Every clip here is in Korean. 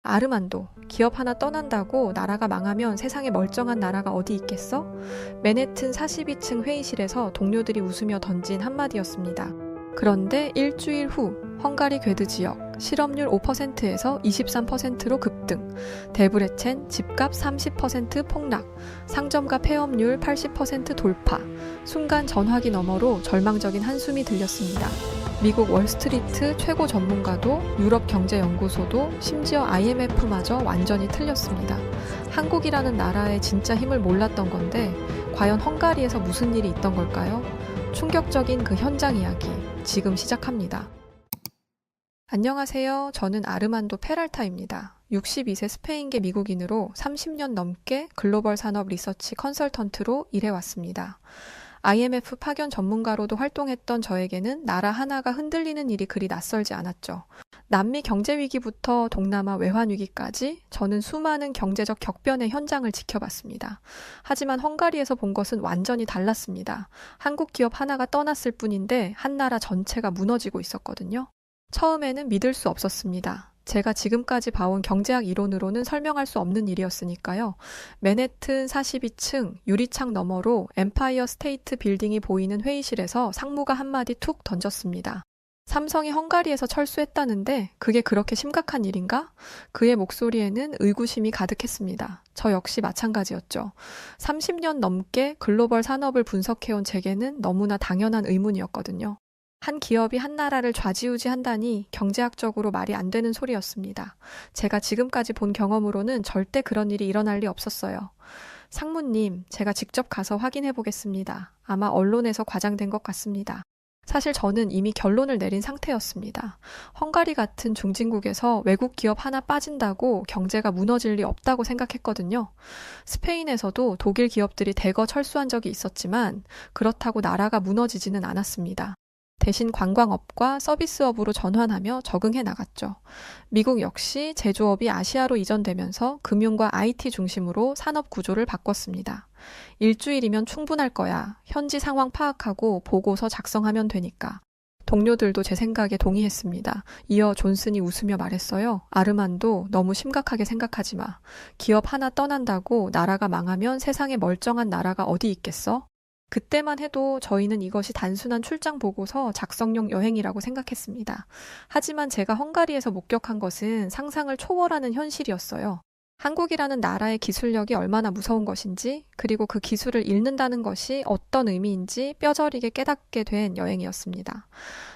아르만도, 기업 하나 떠난다고 나라가 망하면 세상에 멀쩡한 나라가 어디 있겠어? 맨해튼 42층 회의실에서 동료들이 웃으며 던진 한마디였습니다. 그런데 일주일 후 헝가리 괴드 지역 실업률 5%에서 23%로 급등, 데브레첸 집값 30% 폭락, 상점가 폐업률 80% 돌파, 순간 전화기 너머로 절망적인 한숨이 들렸습니다. 미국 월스트리트 최고 전문가도 유럽경제연구소도 심지어 IMF마저 완전히 틀렸습니다. 한국이라는 나라의 진짜 힘을 몰랐던 건데 과연 헝가리에서 무슨 일이 있던 걸까요? 충격적인 그 현장 이야기 지금 시작합니다. 안녕하세요. 저는 아르만도 페랄타입니다. 62세 스페인계 미국인으로 30년 넘게 글로벌 산업 리서치 컨설턴트로 일해왔습니다. IMF 파견 전문가로도 활동했던 저에게는 나라 하나가 흔들리는 일이 그리 낯설지 않았죠. 남미 경제 위기부터 동남아 외환 위기까지 저는 수많은 경제적 격변의 현장을 지켜봤습니다. 하지만 헝가리에서 본 것은 완전히 달랐습니다. 한국 기업 하나가 떠났을 뿐인데 한 나라 전체가 무너지고 있었거든요. 처음에는 믿을 수 없었습니다. 제가 지금까지 봐온 경제학 이론으로는 설명할 수 없는 일이었으니까요. 맨해튼 42층 유리창 너머로 엠파이어 스테이트 빌딩이 보이는 회의실에서 상무가 한마디 툭 던졌습니다. 삼성이 헝가리에서 철수했다는데 그게 그렇게 심각한 일인가? 그의 목소리에는 의구심이 가득했습니다. 저 역시 마찬가지였죠. 30년 넘게 글로벌 산업을 분석해온 제게는 너무나 당연한 의문이었거든요. 한 기업이 한 나라를 좌지우지한다니 경제학적으로 말이 안 되는 소리였습니다. 제가 지금까지 본 경험으로는 절대 그런 일이 일어날 리 없었어요. 상무님, 제가 직접 가서 확인해 보겠습니다. 아마 언론에서 과장된 것 같습니다. 사실 저는 이미 결론을 내린 상태였습니다. 헝가리 같은 중진국에서 외국 기업 하나 빠진다고 경제가 무너질 리 없다고 생각했거든요. 스페인에서도 독일 기업들이 대거 철수한 적이 있었지만 그렇다고 나라가 무너지지는 않았습니다. 대신 관광업과 서비스업으로 전환하며 적응해 나갔죠. 미국 역시 제조업이 아시아로 이전되면서 금융과 IT 중심으로 산업 구조를 바꿨습니다. 일주일이면 충분할 거야. 현지 상황 파악하고 보고서 작성하면 되니까. 동료들도 제 생각에 동의했습니다. 이어 존슨이 웃으며 말했어요. 아르만도 너무 심각하게 생각하지 마. 기업 하나 떠난다고 나라가 망하면 세상에 멀쩡한 나라가 어디 있겠어? 그때만 해도 저희는 이것이 단순한 출장 보고서 작성용 여행이라고 생각했습니다. 하지만 제가 헝가리에서 목격한 것은 상상을 초월하는 현실이었어요. 한국이라는 나라의 기술력이 얼마나 무서운 것인지, 그리고 그 기술을 잃는다는 것이 어떤 의미인지 뼈저리게 깨닫게 된 여행이었습니다.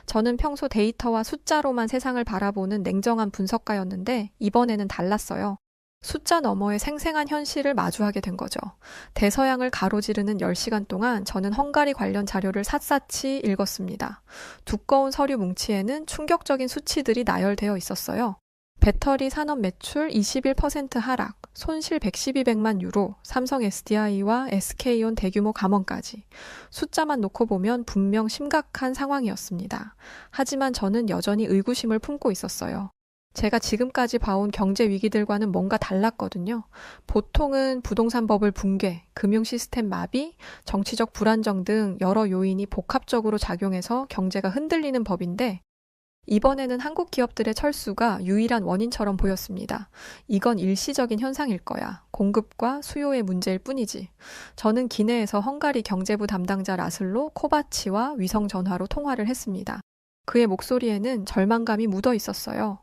저는 평소 데이터와 숫자로만 세상을 바라보는 냉정한 분석가였는데 이번에는 달랐어요. 숫자 너머의 생생한 현실을 마주하게 된 거죠. 대서양을 가로지르는 10시간 동안 저는 헝가리 관련 자료를 샅샅이 읽었습니다. 두꺼운 서류 뭉치에는 충격적인 수치들이 나열되어 있었어요. 배터리 산업 매출 21% 하락, 손실 112백만 유로, 삼성 SDI와 SK온 대규모 감원까지. 숫자만 놓고 보면 분명 심각한 상황이었습니다. 하지만 저는 여전히 의구심을 품고 있었어요. 제가 지금까지 봐온 경제 위기들과는 뭔가 달랐거든요. 보통은 부동산 버블 붕괴, 금융 시스템 마비, 정치적 불안정 등 여러 요인이 복합적으로 작용해서 경제가 흔들리는 법인데 이번에는 한국 기업들의 철수가 유일한 원인처럼 보였습니다. 이건 일시적인 현상일 거야. 공급과 수요의 문제일 뿐이지. 저는 기내에서 헝가리 경제부 담당자 라슬로 코바치와 위성전화로 통화를 했습니다. 그의 목소리에는 절망감이 묻어 있었어요.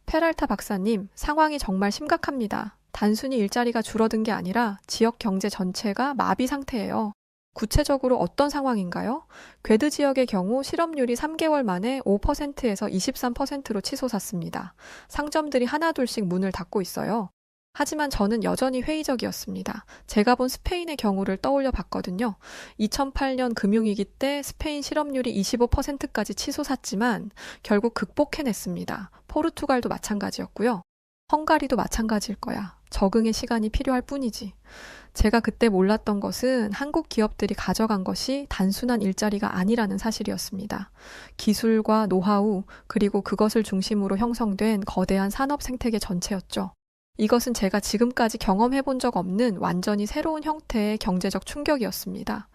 페랄타 박사님, 상황이 정말 심각합니다. 단순히 일자리가 줄어든 게 아니라 지역 경제 전체가 마비 상태예요. 구체적으로 어떤 상황인가요? 괴드 지역의 경우 실업률이 3개월 만에 5%에서 23%로 치솟았습니다. 상점들이 하나둘씩 문을 닫고 있어요. 하지만 저는 여전히 회의적이었습니다. 제가 본 스페인의 경우를 떠올려 봤거든요. 2008년 금융위기 때 스페인 실업률이 25%까지 치솟았지만 결국 극복해냈습니다. 포르투갈도 마찬가지였고요. 헝가리도 마찬가지일 거야. 적응의 시간이 필요할 뿐이지. 제가 그때 몰랐던 것은 한국 기업들이 가져간 것이 단순한 일자리가 아니라는 사실이었습니다. 기술과 노하우, 그리고 그것을 중심으로 형성된 거대한 산업 생태계 전체였죠. 이것은 제가 지금까지 경험해 본 적 없는 완전히 새로운 형태의 경제적 충격이었습니다.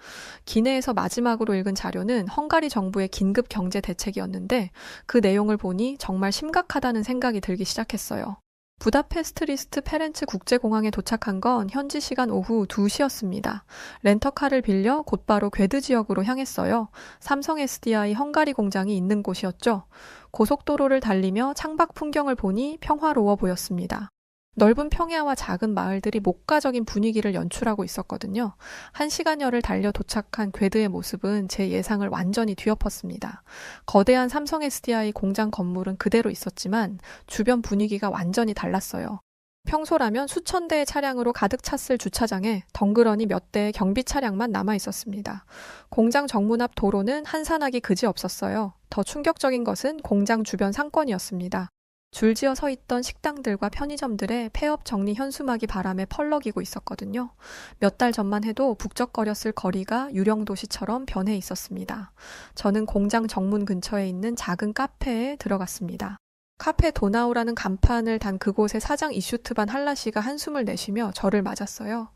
기내에서 마지막으로 읽은 자료는 헝가리 정부의 긴급 경제 대책이었는데 그 내용을 보니 정말 심각하다는 생각이 들기 시작했어요. 부다페스트 페렌츠 국제공항에 도착한 건 현지 시간 오후 2시였습니다. 렌터카를 빌려 곧바로 괴드 지역으로 향했어요. 삼성 SDI 헝가리 공장이 있는 곳이었죠. 고속도로를 달리며 창밖 풍경을 보니 평화로워 보였습니다. 넓은 평야와 작은 마을들이 목가적인 분위기를 연출하고 있었거든요. 1시간여를 달려 도착한 괴드의 모습은 제 예상을 완전히 뒤엎었습니다. 거대한 삼성 SDI 공장 건물은 그대로 있었지만 주변 분위기가 완전히 달랐어요. 평소라면 수천 대의 차량으로 가득 찼을 주차장에 덩그러니 몇 대의 경비 차량만 남아 있었습니다. 공장 정문 앞 도로는 한산하기 그지없었어요. 더 충격적인 것은 공장 주변 상권이었습니다. 줄지어 서 있던 식당들과 편의점들의 폐업 정리 현수막이 바람에 펄럭이고 있었거든요. 몇 달 전만 해도 북적거렸을 거리가 유령 도시처럼 변해 있었습니다. 저는 공장 정문 근처에 있는 작은 카페에 들어갔습니다. 카페 도나우라는 간판을 단 그곳의 사장 이슈트반 할라 씨가 한숨을 내쉬며 저를 맞았어요.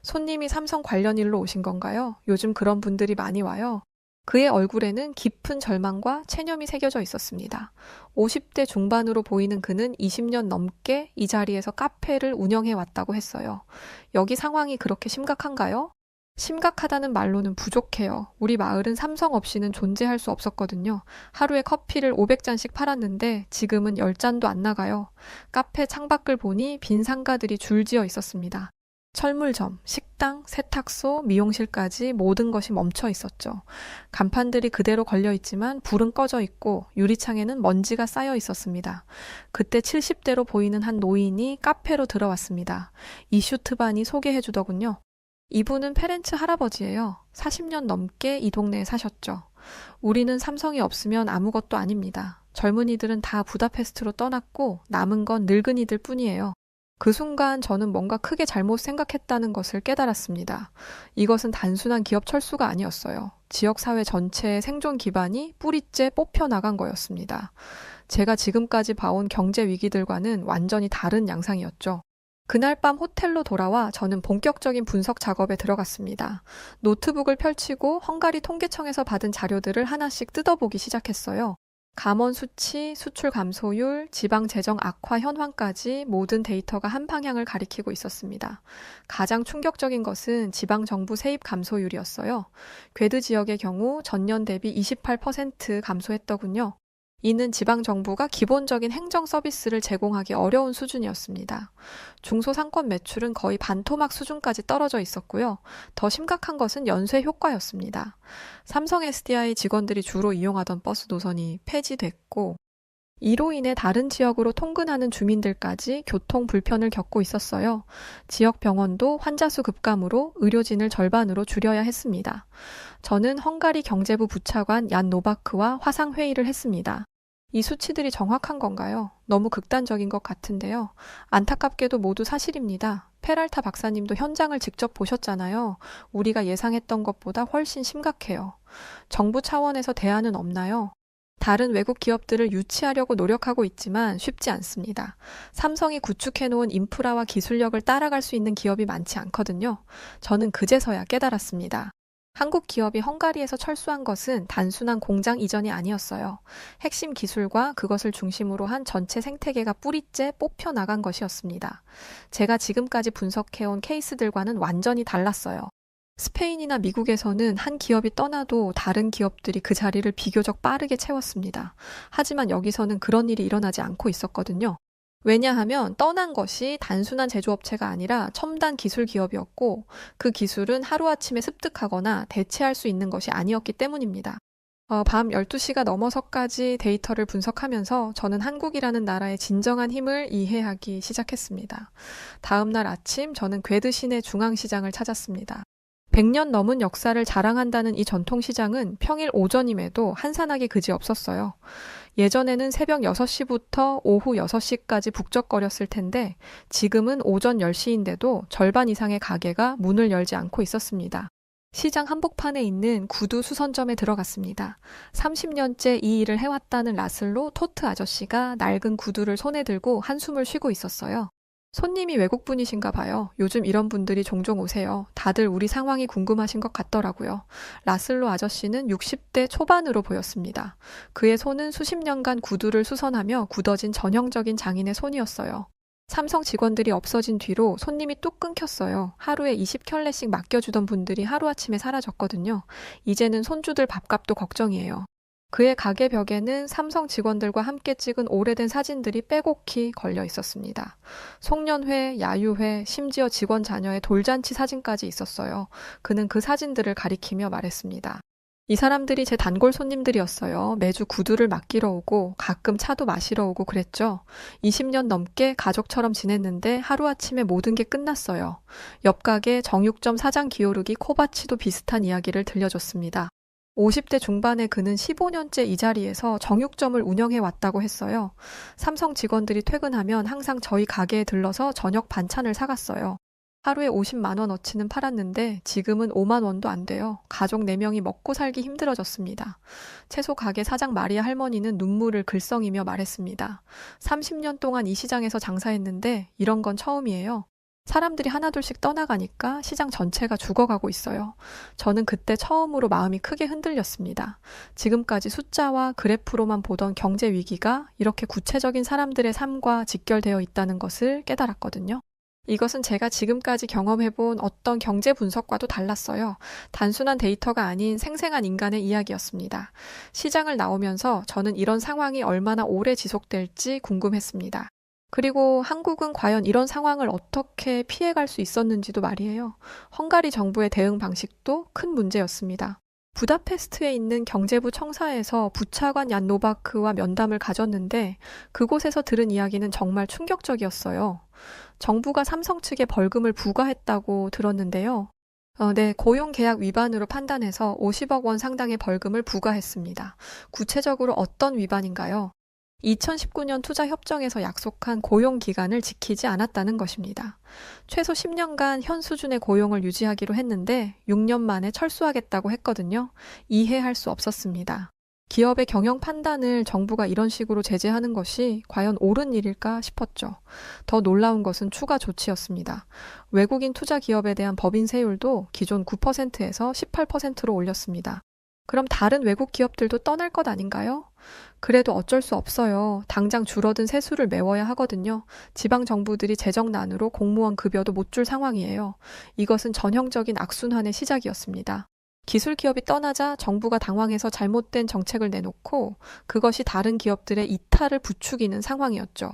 손님이 삼성 관련 일로 오신 건가요? 요즘 그런 분들이 많이 와요. 그의 얼굴에는 깊은 절망과 체념이 새겨져 있었습니다. 50대 중반으로 보이는 그는 20년 넘게 이 자리에서 카페를 운영해 왔다고 했어요. 여기 상황이 그렇게 심각한가요? 심각하다는 말로는 부족해요. 우리 마을은 삼성 없이는 존재할 수 없었거든요. 하루에 커피를 500잔씩 팔았는데 지금은 10잔도 안 나가요. 카페 창밖을 보니 빈 상가들이 줄지어 있었습니다. 철물점, 식당, 세탁소, 미용실까지 모든 것이 멈춰 있었죠. 간판들이 그대로 걸려 있지만 불은 꺼져 있고 유리창에는 먼지가 쌓여 있었습니다. 그때 70대로 보이는 한 노인이 카페로 들어왔습니다. 이슈트반이 소개해 주더군요. 이분은 페렌츠 할아버지예요. 40년 넘게 이 동네에 사셨죠. 우리는 삼성이 없으면 아무것도 아닙니다. 젊은이들은 다 부다페스트로 떠났고 남은 건 늙은이들 뿐이에요. 그 순간 저는 뭔가 크게 잘못 생각했다는 것을 깨달았습니다. 이것은 단순한 기업 철수가 아니었어요. 지역사회 전체의 생존 기반이 뿌리째 뽑혀나간 거였습니다. 제가 지금까지 봐온 경제 위기들과는 완전히 다른 양상이었죠. 그날 밤 호텔로 돌아와 저는 본격적인 분석 작업에 들어갔습니다. 노트북을 펼치고 헝가리 통계청에서 받은 자료들을 하나씩 뜯어보기 시작했어요. 감원 수치, 수출 감소율, 지방 재정 악화 현황까지 모든 데이터가 한 방향을 가리키고 있었습니다. 가장 충격적인 것은 지방 정부 세입 감소율이었어요. 괴드 지역의 경우 전년 대비 28% 감소했더군요. 이는 지방 정부가 기본적인 행정 서비스를 제공하기 어려운 수준이었습니다. 중소상권 매출은 거의 반토막 수준까지 떨어져 있었고요. 더 심각한 것은 연쇄 효과였습니다. 삼성 SDI 직원들이 주로 이용하던 버스 노선이 폐지됐고 이로 인해 다른 지역으로 통근하는 주민들까지 교통 불편을 겪고 있었어요. 지역 병원도 환자 수 급감으로 의료진을 절반으로 줄여야 했습니다. 저는 헝가리 경제부 부차관 얀 노바크와 화상회의를 했습니다. 이 수치들이 정확한 건가요? 너무 극단적인 것 같은데요. 안타깝게도 모두 사실입니다. 페랄타 박사님도 현장을 직접 보셨잖아요. 우리가 예상했던 것보다 훨씬 심각해요. 정부 차원에서 대안은 없나요? 다른 외국 기업들을 유치하려고 노력하고 있지만 쉽지 않습니다. 삼성이 구축해놓은 인프라와 기술력을 따라갈 수 있는 기업이 많지 않거든요. 저는 그제서야 깨달았습니다. 한국 기업이 헝가리에서 철수한 것은 단순한 공장 이전이 아니었어요. 핵심 기술과 그것을 중심으로 한 전체 생태계가 뿌리째 뽑혀 나간 것이었습니다. 제가 지금까지 분석해온 케이스들과는 완전히 달랐어요. 스페인이나 미국에서는 한 기업이 떠나도 다른 기업들이 그 자리를 비교적 빠르게 채웠습니다. 하지만 여기서는 그런 일이 일어나지 않고 있었거든요. 왜냐하면 떠난 것이 단순한 제조업체가 아니라 첨단 기술 기업이었고 그 기술은 하루아침에 습득하거나 대체할 수 있는 것이 아니었기 때문입니다. 밤 12시가 넘어서까지 데이터를 분석하면서 저는 한국이라는 나라의 진정한 힘을 이해하기 시작했습니다. 다음 날 아침 저는 괴드 시내 중앙시장을 찾았습니다. 100년 넘은 역사를 자랑한다는 이 전통시장은 평일 오전임에도 한산하기 그지없었어요. 예전에는 새벽 6시부터 오후 6시까지 북적거렸을 텐데 지금은 오전 10시인데도 절반 이상의 가게가 문을 열지 않고 있었습니다. 시장 한복판에 있는 구두 수선점에 들어갔습니다. 30년째 이 일을 해왔다는 라슬로 토트 아저씨가 낡은 구두를 손에 들고 한숨을 쉬고 있었어요. 손님이 외국분이신가 봐요. 요즘 이런 분들이 종종 오세요. 다들 우리 상황이 궁금하신 것 같더라고요. 라슬로 아저씨는 60대 초반으로 보였습니다. 그의 손은 수십 년간 구두를 수선하며 굳어진 전형적인 장인의 손이었어요. 삼성 직원들이 없어진 뒤로 손님이 뚝 끊겼어요. 하루에 20켤레씩 맡겨주던 분들이 하루아침에 사라졌거든요. 이제는 손주들 밥값도 걱정이에요. 그의 가게 벽에는 삼성 직원들과 함께 찍은 오래된 사진들이 빼곡히 걸려 있었습니다. 송년회, 야유회, 심지어 직원 자녀의 돌잔치 사진까지 있었어요. 그는 그 사진들을 가리키며 말했습니다. 이 사람들이 제 단골 손님들이었어요. 매주 구두를 맡기러 오고 가끔 차도 마시러 오고 그랬죠. 20년 넘게 가족처럼 지냈는데 하루아침에 모든 게 끝났어요. 옆 가게 정육점 사장 기어루기 코바치도 비슷한 이야기를 들려줬습니다. 50대 중반의 그는 15년째 이 자리에서 정육점을 운영해 왔다고 했어요. 삼성 직원들이 퇴근하면 항상 저희 가게에 들러서 저녁 반찬을 사갔어요. 하루에 50만 원어치는 팔았는데 지금은 5만 원도 안 돼요. 가족 4명이 먹고 살기 힘들어졌습니다. 채소 가게 사장 마리아 할머니는 눈물을 글썽이며 말했습니다. 30년 동안 이 시장에서 장사했는데 이런 건 처음이에요. 사람들이 하나둘씩 떠나가니까 시장 전체가 죽어가고 있어요. 저는 그때 처음으로 마음이 크게 흔들렸습니다. 지금까지 숫자와 그래프로만 보던 경제 위기가 이렇게 구체적인 사람들의 삶과 직결되어 있다는 것을 깨달았거든요. 이것은 제가 지금까지 경험해본 어떤 경제 분석과도 달랐어요. 단순한 데이터가 아닌 생생한 인간의 이야기였습니다. 시장을 나오면서 저는 이런 상황이 얼마나 오래 지속될지 궁금했습니다. 그리고 한국은 과연 이런 상황을 어떻게 피해갈 수 있었는지도 말이에요. 헝가리 정부의 대응 방식도 큰 문제였습니다. 부다페스트에 있는 경제부 청사에서 부차관 얀 노바크와 면담을 가졌는데 그곳에서 들은 이야기는 정말 충격적이었어요. 정부가 삼성 측에 벌금을 부과했다고 들었는데요. 네, 고용계약 위반으로 판단해서 50억 원 상당의 벌금을 부과했습니다. 구체적으로 어떤 위반인가요? 2019년 투자협정에서 약속한 고용기간을 지키지 않았다는 것입니다. 최소 10년간 현 수준의 고용을 유지하기로 했는데 6년 만에 철수하겠다고 했거든요. 이해할 수 없었습니다. 기업의 경영 판단을 정부가 이런 식으로 제재하는 것이 과연 옳은 일일까 싶었죠. 더 놀라운 것은 추가 조치였습니다. 외국인 투자 기업에 대한 법인세율도 기존 9%에서 18%로 올렸습니다. 그럼 다른 외국 기업들도 떠날 것 아닌가요? 그래도 어쩔 수 없어요. 당장 줄어든 세수를 메워야 하거든요. 지방 정부들이 재정난으로 공무원 급여도 못 줄 상황이에요. 이것은 전형적인 악순환의 시작이었습니다. 기술 기업이 떠나자 정부가 당황해서 잘못된 정책을 내놓고 그것이 다른 기업들의 이탈을 부추기는 상황이었죠.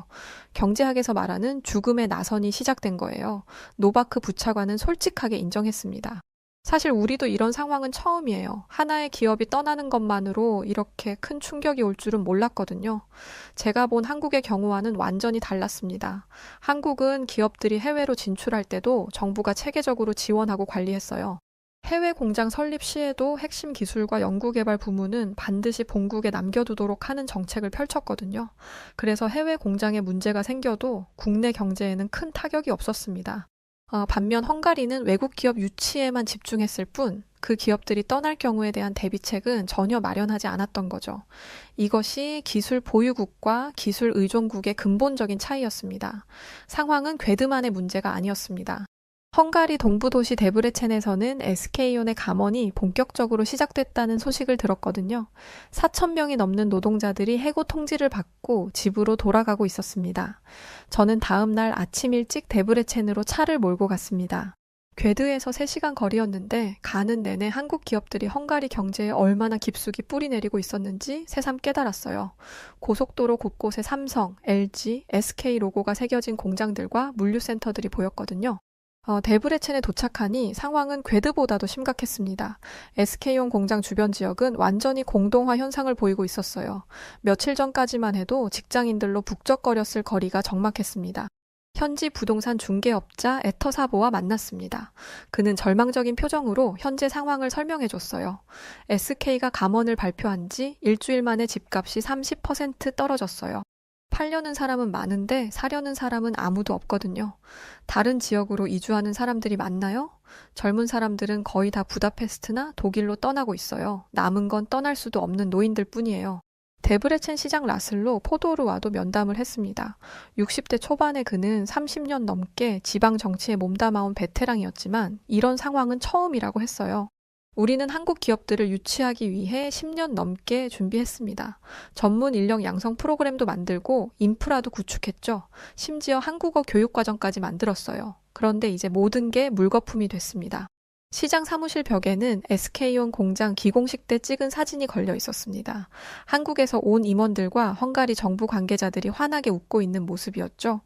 경제학에서 말하는 죽음의 나선이 시작된 거예요. 노바크 부차관은 솔직하게 인정했습니다. 사실 우리도 이런 상황은 처음이에요. 하나의 기업이 떠나는 것만으로 이렇게 큰 충격이 올 줄은 몰랐거든요. 제가 본 한국의 경우와는 완전히 달랐습니다. 한국은 기업들이 해외로 진출할 때도 정부가 체계적으로 지원하고 관리했어요. 해외 공장 설립 시에도 핵심 기술과 연구개발 부문은 반드시 본국에 남겨두도록 하는 정책을 펼쳤거든요. 그래서 해외 공장에 문제가 생겨도 국내 경제에는 큰 타격이 없었습니다. 반면 헝가리는 외국 기업 유치에만 집중했을 뿐 그 기업들이 떠날 경우에 대한 대비책은 전혀 마련하지 않았던 거죠. 이것이 기술 보유국과 기술 의존국의 근본적인 차이였습니다. 상황은 궤드만의 문제가 아니었습니다. 헝가리 동부도시 데브레첸에서는 SK온의 감원이 본격적으로 시작됐다는 소식을 들었거든요. 4,000명이 넘는 노동자들이 해고 통지를 받고 집으로 돌아가고 있었습니다. 저는 다음 날 아침 일찍 데브레첸으로 차를 몰고 갔습니다. 궤드에서 3시간 거리였는데 가는 내내 한국 기업들이 헝가리 경제에 얼마나 깊숙이 뿌리내리고 있었는지 새삼 깨달았어요. 고속도로 곳곳에 삼성, LG, SK 로고가 새겨진 공장들과 물류센터들이 보였거든요. 데브레첸에 도착하니 상황은 궤드보다도 심각했습니다. SK온 공장 주변 지역은 완전히 공동화 현상을 보이고 있었어요. 며칠 전까지만 해도 직장인들로 북적거렸을 거리가 적막했습니다. 현지 부동산 중개업자 에터사보와 만났습니다. 그는 절망적인 표정으로 현재 상황을 설명해줬어요. SK가 감원을 발표한 지 일주일 만에 집값이 30% 떨어졌어요. 팔려는 사람은 많은데 사려는 사람은 아무도 없거든요. 다른 지역으로 이주하는 사람들이 많나요? 젊은 사람들은 거의 다 부다페스트나 독일로 떠나고 있어요. 남은 건 떠날 수도 없는 노인들 뿐이에요. 데브레첸 시장 라슬로 포도르와도 면담을 했습니다. 60대 초반의 그는 30년 넘게 지방 정치에 몸담아온 베테랑이었지만 이런 상황은 처음이라고 했어요. 우리는 한국 기업들을 유치하기 위해 10년 넘게 준비했습니다. 전문 인력 양성 프로그램도 만들고 인프라도 구축했죠. 심지어 한국어 교육과정까지 만들었어요. 그런데 이제 모든 게 물거품이 됐습니다. 시장 사무실 벽에는 SK온 공장 기공식 때 찍은 사진이 걸려 있었습니다. 한국에서 온 임원들과 헝가리 정부 관계자들이 환하게 웃고 있는 모습이었죠.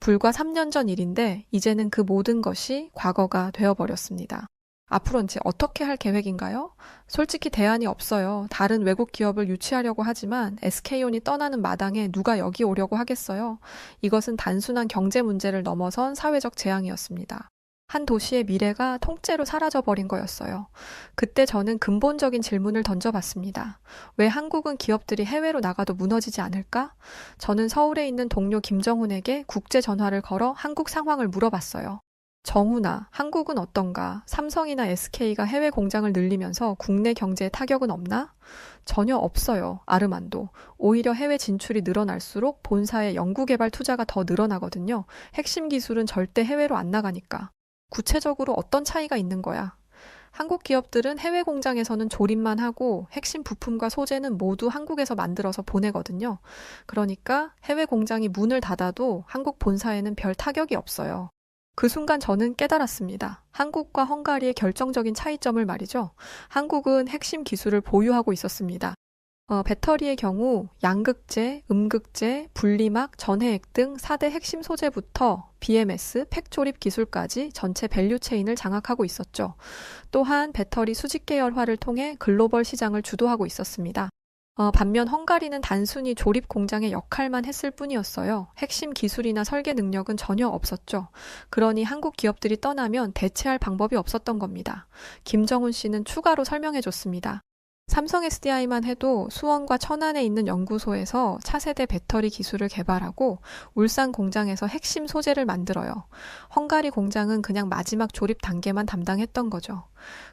불과 3년 전 일인데 이제는 그 모든 것이 과거가 되어버렸습니다. 앞으로 이제 어떻게 할 계획인가요? 솔직히 대안이 없어요. 다른 외국 기업을 유치하려고 하지만 SK온이 떠나는 마당에 누가 여기 오려고 하겠어요? 이것은 단순한 경제 문제를 넘어선 사회적 재앙이었습니다. 한 도시의 미래가 통째로 사라져버린 거였어요. 그때 저는 근본적인 질문을 던져봤습니다. 왜 한국은 기업들이 해외로 나가도 무너지지 않을까? 저는 서울에 있는 동료 김정훈에게 국제 전화를 걸어 한국 상황을 물어봤어요. 정훈아, 한국은 어떤가? 삼성이나 SK가 해외 공장을 늘리면서 국내 경제에 타격은 없나? 전혀 없어요. 아르만도. 오히려 해외 진출이 늘어날수록 본사의 연구개발 투자가 더 늘어나거든요. 핵심 기술은 절대 해외로 안 나가니까. 구체적으로 어떤 차이가 있는 거야? 한국 기업들은 해외 공장에서는 조립만 하고 핵심 부품과 소재는 모두 한국에서 만들어서 보내거든요. 그러니까 해외 공장이 문을 닫아도 한국 본사에는 별 타격이 없어요. 그 순간 저는 깨달았습니다. 한국과 헝가리의 결정적인 차이점을 말이죠. 한국은 핵심 기술을 보유하고 있었습니다. 배터리의 경우 양극재, 음극재, 분리막, 전해액 등 4대 핵심 소재부터 BMS, 팩 조립 기술까지 전체 밸류체인을 장악하고 있었죠. 또한 배터리 수직 계열화를 통해 글로벌 시장을 주도하고 있었습니다. 반면 헝가리는 단순히 조립 공장의 역할만 했을 뿐이었어요. 핵심 기술이나 설계 능력은 전혀 없었죠. 그러니 한국 기업들이 떠나면 대체할 방법이 없었던 겁니다. 김정훈 씨는 추가로 설명해 줬습니다. 삼성 SDI만 해도 수원과 천안에 있는 연구소에서 차세대 배터리 기술을 개발하고 울산 공장에서 핵심 소재를 만들어요. 헝가리 공장은 그냥 마지막 조립 단계만 담당했던 거죠.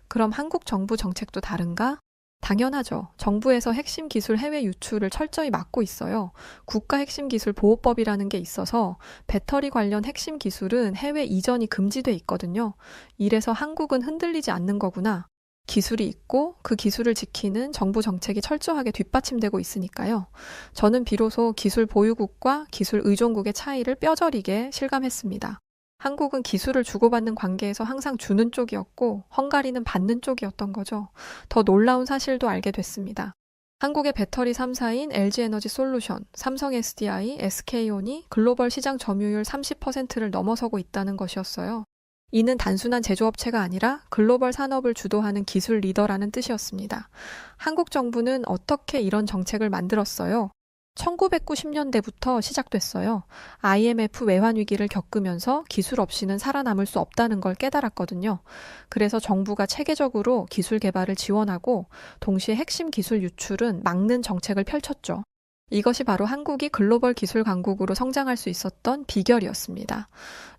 그럼 한국 정부 정책도 다른가? 당연하죠. 정부에서 핵심 기술 해외 유출을 철저히 막고 있어요. 국가 핵심 기술 보호법이라는 게 있어서 배터리 관련 핵심 기술은 해외 이전이 금지돼 있거든요. 이래서 한국은 흔들리지 않는 거구나. 기술이 있고 그 기술을 지키는 정부 정책이 철저하게 뒷받침되고 있으니까요. 저는 비로소 기술 보유국과 기술 의존국의 차이를 뼈저리게 실감했습니다. 한국은 기술을 주고받는 관계에서 항상 주는 쪽이었고 헝가리는 받는 쪽이었던 거죠. 더 놀라운 사실도 알게 됐습니다. 한국의 배터리 3사인 LG에너지 솔루션, 삼성 SDI, SK온이 글로벌 시장 점유율 30%를 넘어서고 있다는 것이었어요. 이는 단순한 제조업체가 아니라 글로벌 산업을 주도하는 기술 리더라는 뜻이었습니다. 한국 정부는 어떻게 이런 정책을 만들었어요? 1990년대부터 시작됐어요. IMF 외환 위기를 겪으면서 기술 없이는 살아남을 수 없다는 걸 깨달았거든요. 그래서 정부가 체계적으로 기술 개발을 지원하고 동시에 핵심 기술 유출은 막는 정책을 펼쳤죠. 이것이 바로 한국이 글로벌 기술 강국으로 성장할 수 있었던 비결이었습니다.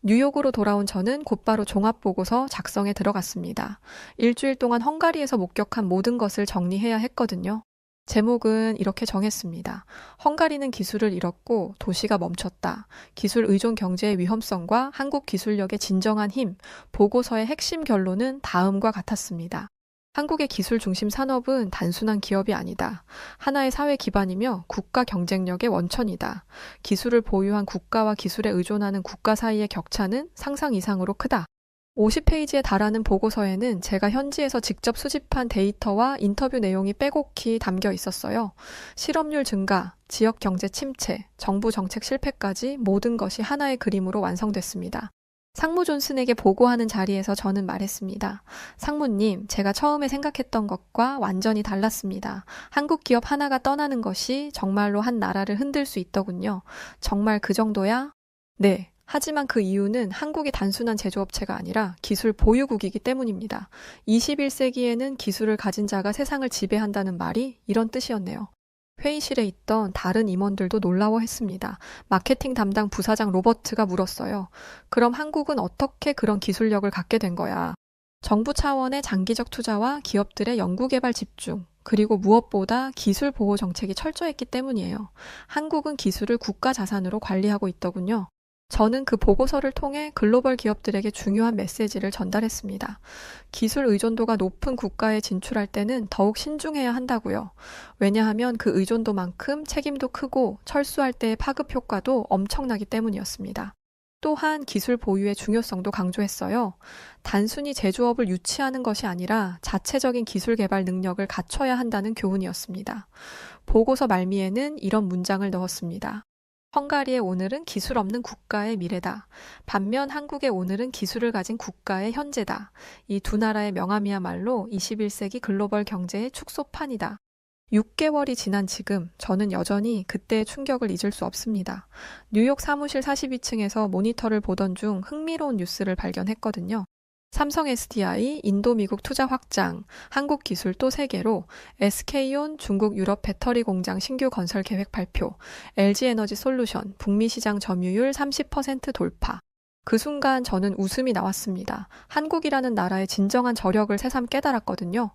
뉴욕으로 돌아온 저는 곧바로 종합보고서 작성에 들어갔습니다. 일주일 동안 헝가리에서 목격한 모든 것을 정리해야 했거든요. 제목은 이렇게 정했습니다. 헝가리는 기술을 잃었고 도시가 멈췄다. 기술 의존 경제의 위험성과 한국 기술력의 진정한 힘. 보고서의 핵심 결론은 다음과 같았습니다. 한국의 기술 중심 산업은 단순한 기업이 아니다. 하나의 사회 기반이며 국가 경쟁력의 원천이다. 기술을 보유한 국가와 기술에 의존하는 국가 사이의 격차는 상상 이상으로 크다. 50페이지에 달하는 보고서에는 제가 현지에서 직접 수집한 데이터와 인터뷰 내용이 빼곡히 담겨 있었어요. 실업률 증가, 지역 경제 침체, 정부 정책 실패까지 모든 것이 하나의 그림으로 완성됐습니다. 상무 존슨에게 보고하는 자리에서 저는 말했습니다. 상무님, 제가 처음에 생각했던 것과 완전히 달랐습니다. 한국 기업 하나가 떠나는 것이 정말로 한 나라를 흔들 수 있더군요. 정말 그 정도야? 네. 하지만 그 이유는 한국이 단순한 제조업체가 아니라 기술 보유국이기 때문입니다. 21세기에는 기술을 가진 자가 세상을 지배한다는 말이 이런 뜻이었네요. 회의실에 있던 다른 임원들도 놀라워했습니다. 마케팅 담당 부사장 로버트가 물었어요. 그럼 한국은 어떻게 그런 기술력을 갖게 된 거야? 정부 차원의 장기적 투자와 기업들의 연구개발 집중, 그리고 무엇보다 기술 보호 정책이 철저했기 때문이에요. 한국은 기술을 국가 자산으로 관리하고 있더군요. 저는 그 보고서를 통해 글로벌 기업들에게 중요한 메시지를 전달했습니다. 기술 의존도가 높은 국가에 진출할 때는 더욱 신중해야 한다고요. 왜냐하면 그 의존도만큼 책임도 크고 철수할 때의 파급 효과도 엄청나기 때문이었습니다. 또한 기술 보유의 중요성도 강조했어요. 단순히 제조업을 유치하는 것이 아니라 자체적인 기술 개발 능력을 갖춰야 한다는 교훈이었습니다. 보고서 말미에는 이런 문장을 넣었습니다. 헝가리의 오늘은 기술 없는 국가의 미래다. 반면 한국의 오늘은 기술을 가진 국가의 현재다. 이 두 나라의 명암이야말로 21세기 글로벌 경제의 축소판이다. 6개월이 지난 지금 저는 여전히 그때의 충격을 잊을 수 없습니다. 뉴욕 사무실 42층에서 모니터를 보던 중 흥미로운 뉴스를 발견했거든요. 삼성 SDI, 인도 미국 투자 확장, 한국 기술 또 3개로 SK온 중국 유럽 배터리 공장 신규 건설 계획 발표, LG에너지 솔루션, 북미 시장 점유율 30% 돌파. 그 순간 저는 웃음이 나왔습니다. 한국이라는 나라의 진정한 저력을 새삼 깨달았거든요.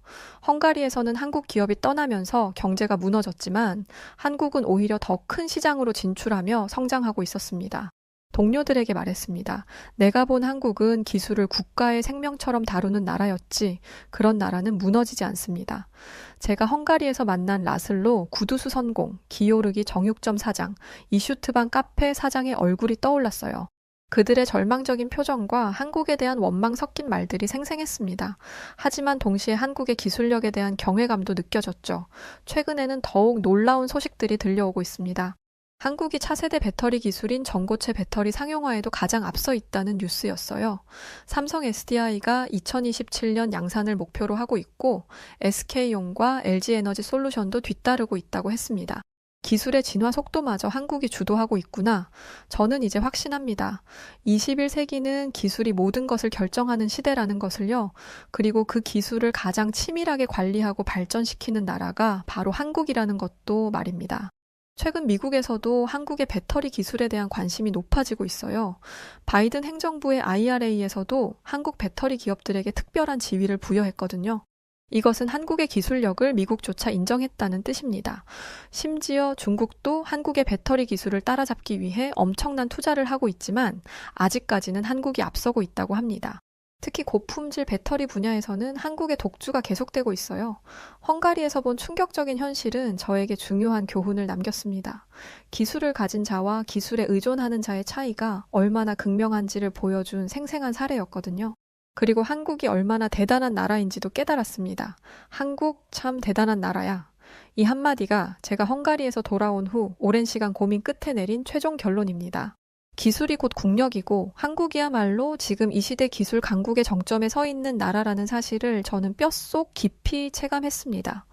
헝가리에서는 한국 기업이 떠나면서 경제가 무너졌지만 한국은 오히려 더 큰 시장으로 진출하며 성장하고 있었습니다. 동료들에게 말했습니다. 내가 본 한국은 기술을 국가의 생명처럼 다루는 나라였지 그런 나라는 무너지지 않습니다. 제가 헝가리에서 만난 라슬로 구두수 선공, 기요르기 정육점 사장, 이슈트방 카페 사장의 얼굴이 떠올랐어요. 그들의 절망적인 표정과 한국에 대한 원망 섞인 말들이 생생했습니다. 하지만 동시에 한국의 기술력에 대한 경외감도 느껴졌죠. 최근에는 더욱 놀라운 소식들이 들려오고 있습니다. 한국이 차세대 배터리 기술인 전고체 배터리 상용화에도 가장 앞서 있다는 뉴스였어요. 삼성 SDI가 2027년 양산을 목표로 하고 있고 SK온과 LG에너지 솔루션도 뒤따르고 있다고 했습니다. 기술의 진화 속도마저 한국이 주도하고 있구나. 저는 이제 확신합니다. 21세기는 기술이 모든 것을 결정하는 시대라는 것을요. 그리고 그 기술을 가장 치밀하게 관리하고 발전시키는 나라가 바로 한국이라는 것도 말입니다. 최근 미국에서도 한국의 배터리 기술에 대한 관심이 높아지고 있어요. 바이든 행정부의 IRA에서도 한국 배터리 기업들에게 특별한 지위를 부여했거든요. 이것은 한국의 기술력을 미국조차 인정했다는 뜻입니다. 심지어 중국도 한국의 배터리 기술을 따라잡기 위해 엄청난 투자를 하고 있지만 아직까지는 한국이 앞서고 있다고 합니다. 특히 고품질 배터리 분야에서는 한국의 독주가 계속되고 있어요. 헝가리에서 본 충격적인 현실은 저에게 중요한 교훈을 남겼습니다. 기술을 가진 자와 기술에 의존하는 자의 차이가 얼마나 극명한지를 보여준 생생한 사례였거든요. 그리고 한국이 얼마나 대단한 나라인지도 깨달았습니다. 한국 참 대단한 나라야. 이 한마디가 제가 헝가리에서 돌아온 후 오랜 시간 고민 끝에 내린 최종 결론입니다. 기술이 곧 국력이고 한국이야말로 지금 이 시대 기술 강국의 정점에 서 있는 나라라는 사실을 저는 뼛속 깊이 체감했습니다.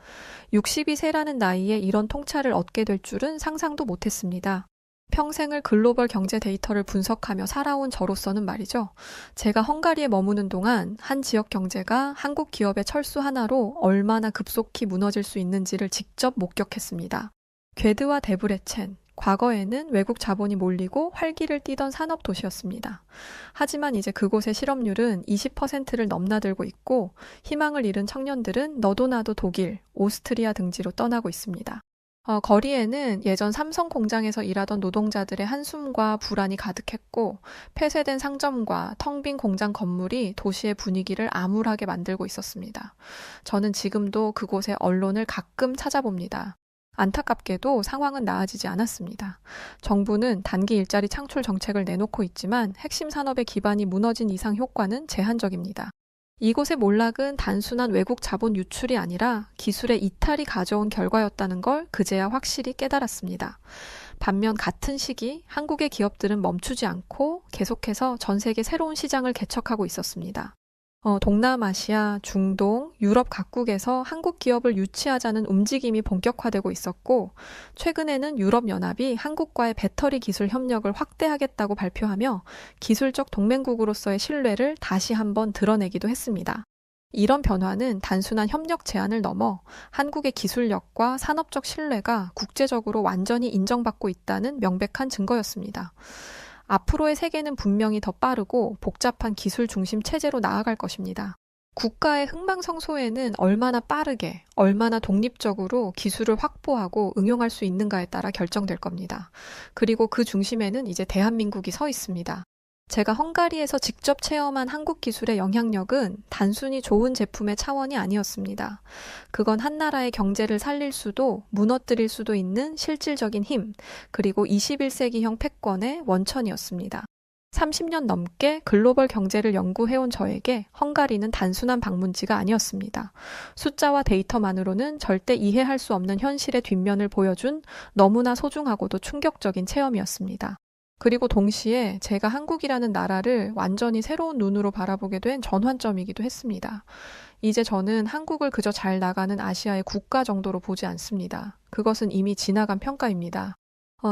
62세라는 나이에 이런 통찰을 얻게 될 줄은 상상도 못했습니다. 평생을 글로벌 경제 데이터를 분석하며 살아온 저로서는 말이죠. 제가 헝가리에 머무는 동안 한 지역 경제가 한국 기업의 철수 하나로 얼마나 급속히 무너질 수 있는지를 직접 목격했습니다. 괴드와 데브레첸, 과거에는 외국 자본이 몰리고 활기를 띠던 산업 도시였습니다. 하지만 이제 그곳의 실업률은 20%를 넘나들고 있고 희망을 잃은 청년들은 너도 나도 독일, 오스트리아 등지로 떠나고 있습니다. 거리에는 예전 삼성 공장에서 일하던 노동자들의 한숨과 불안이 가득했고 폐쇄된 상점과 텅 빈 공장 건물이 도시의 분위기를 암울하게 만들고 있었습니다. 저는 지금도 그곳의 언론을 가끔 찾아봅니다. 안타깝게도 상황은 나아지지 않았습니다. 정부는 단기 일자리 창출 정책을 내놓고 있지만 핵심 산업의 기반이 무너진 이상 효과는 제한적입니다. 이곳의 몰락은 단순한 외국 자본 유출이 아니라 기술의 이탈이 가져온 결과였다는 걸 그제야 확실히 깨달았습니다. 반면 같은 시기 한국의 기업들은 멈추지 않고 계속해서 전 세계 새로운 시장을 개척하고 있었습니다. 동남아시아, 중동, 유럽 각국에서 한국 기업을 유치하자는 움직임이 본격화되고 있었고 최근에는 유럽연합이 한국과의 배터리 기술 협력을 확대하겠다고 발표하며 기술적 동맹국으로서의 신뢰를 다시 한번 드러내기도 했습니다. 이런 변화는 단순한 협력 제한을 넘어 한국의 기술력과 산업적 신뢰가 국제적으로 완전히 인정받고 있다는 명백한 증거였습니다. 앞으로의 세계는 분명히 더 빠르고 복잡한 기술 중심 체제로 나아갈 것입니다. 국가의 흥망성쇠에는 얼마나 빠르게, 얼마나 독립적으로 기술을 확보하고 응용할 수 있는가에 따라 결정될 겁니다. 그리고 그 중심에는 이제 대한민국이 서 있습니다. 제가 헝가리에서 직접 체험한 한국 기술의 영향력은 단순히 좋은 제품의 차원이 아니었습니다. 그건 한 나라의 경제를 살릴 수도 무너뜨릴 수도 있는 실질적인 힘, 그리고 21세기형 패권의 원천이었습니다. 30년 넘게 글로벌 경제를 연구해온 저에게 헝가리는 단순한 방문지가 아니었습니다. 숫자와 데이터만으로는 절대 이해할 수 없는 현실의 뒷면을 보여준 너무나 소중하고도 충격적인 체험이었습니다. 그리고 동시에 제가 한국이라는 나라를 완전히 새로운 눈으로 바라보게 된 전환점이기도 했습니다. 이제 저는 한국을 그저 잘 나가는 아시아의 국가 정도로 보지 않습니다. 그것은 이미 지나간 평가입니다.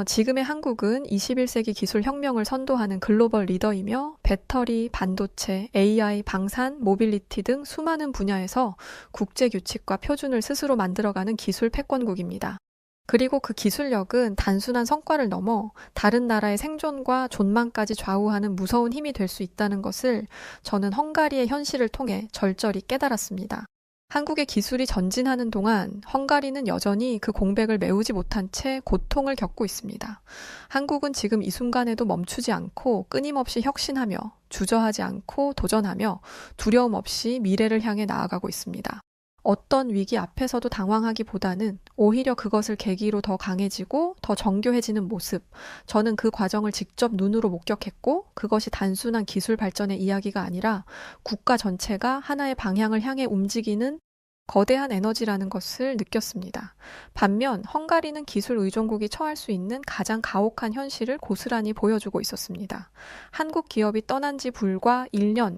지금의 한국은 21세기 기술 혁명을 선도하는 글로벌 리더이며 배터리, 반도체, AI, 방산, 모빌리티 등 수많은 분야에서 국제 규칙과 표준을 스스로 만들어가는 기술 패권국입니다. 그리고 그 기술력은 단순한 성과를 넘어 다른 나라의 생존과 존망까지 좌우하는 무서운 힘이 될 수 있다는 것을 저는 헝가리의 현실을 통해 절절히 깨달았습니다. 한국의 기술이 전진하는 동안 헝가리는 여전히 그 공백을 메우지 못한 채 고통을 겪고 있습니다. 한국은 지금 이 순간에도 멈추지 않고 끊임없이 혁신하며 주저하지 않고 도전하며 두려움 없이 미래를 향해 나아가고 있습니다. 어떤 위기 앞에서도 당황하기보다는 오히려 그것을 계기로 더 강해지고 더 정교해지는 모습, 저는 그 과정을 직접 눈으로 목격했고 그것이 단순한 기술 발전의 이야기가 아니라 국가 전체가 하나의 방향을 향해 움직이는 거대한 에너지라는 것을 느꼈습니다. 반면 헝가리는 기술 의존국이 처할 수 있는 가장 가혹한 현실을 고스란히 보여주고 있었습니다. 한국 기업이 떠난 지 불과 1년,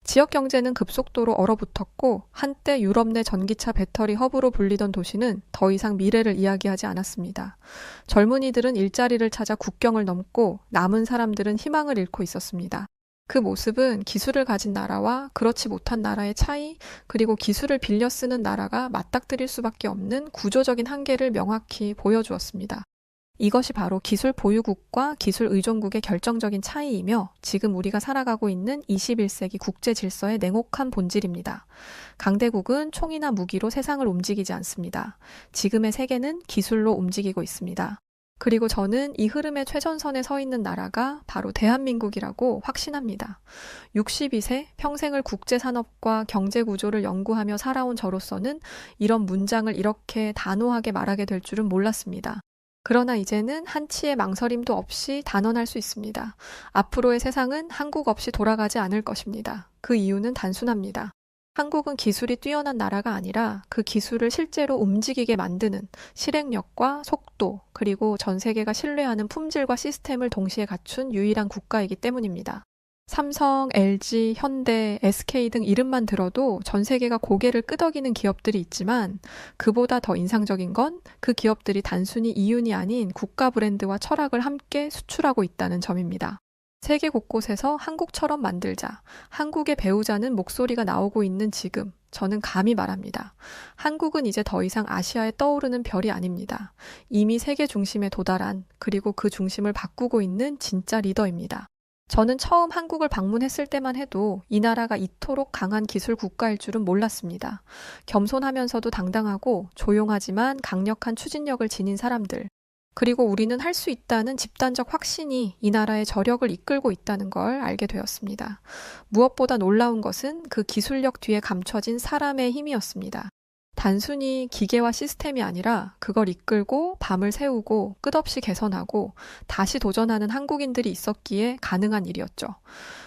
지역 경제는 급속도로 얼어붙었고 한때 유럽 내 전기차 배터리 허브로 불리던 도시는 더 이상 미래를 이야기하지 않았습니다. 젊은이들은 일자리를 찾아 국경을 넘고 남은 사람들은 희망을 잃고 있었습니다. 그 모습은 기술을 가진 나라와 그렇지 못한 나라의 차이, 그리고 기술을 빌려 쓰는 나라가 맞닥뜨릴 수밖에 없는 구조적인 한계를 명확히 보여주었습니다. 이것이 바로 기술 보유국과 기술 의존국의 결정적인 차이이며 지금 우리가 살아가고 있는 21세기 국제 질서의 냉혹한 본질입니다. 강대국은 총이나 무기로 세상을 움직이지 않습니다. 지금의 세계는 기술로 움직이고 있습니다. 그리고 저는 이 흐름의 최전선에 서 있는 나라가 바로 대한민국이라고 확신합니다. 62세 평생을 국제산업과 경제구조를 연구하며 살아온 저로서는 이런 문장을 이렇게 단호하게 말하게 될 줄은 몰랐습니다. 그러나 이제는 한치의 망설임도 없이 단언할 수 있습니다. 앞으로의 세상은 한국 없이 돌아가지 않을 것입니다. 그 이유는 단순합니다. 한국은 기술이 뛰어난 나라가 아니라 그 기술을 실제로 움직이게 만드는 실행력과 속도, 그리고 전 세계가 신뢰하는 품질과 시스템을 동시에 갖춘 유일한 국가이기 때문입니다. 삼성, LG, 현대, SK 등 이름만 들어도 전 세계가 고개를 끄덕이는 기업들이 있지만 그보다 더 인상적인 건 그 기업들이 단순히 이윤이 아닌 국가 브랜드와 철학을 함께 수출하고 있다는 점입니다. 세계 곳곳에서 한국처럼 만들자, 한국의 배우자는 목소리가 나오고 있는 지금, 저는 감히 말합니다. 한국은 이제 더 이상 아시아에 떠오르는 별이 아닙니다. 이미 세계 중심에 도달한, 그리고 그 중심을 바꾸고 있는 진짜 리더입니다. 저는 처음 한국을 방문했을 때만 해도 이 나라가 이토록 강한 기술 국가일 줄은 몰랐습니다. 겸손하면서도 당당하고 조용하지만 강력한 추진력을 지닌 사람들, 그리고 우리는 할 수 있다는 집단적 확신이 이 나라의 저력을 이끌고 있다는 걸 알게 되었습니다. 무엇보다 놀라운 것은 그 기술력 뒤에 감춰진 사람의 힘이었습니다. 단순히 기계와 시스템이 아니라 그걸 이끌고 밤을 새우고 끝없이 개선하고 다시 도전하는 한국인들이 있었기에 가능한 일이었죠.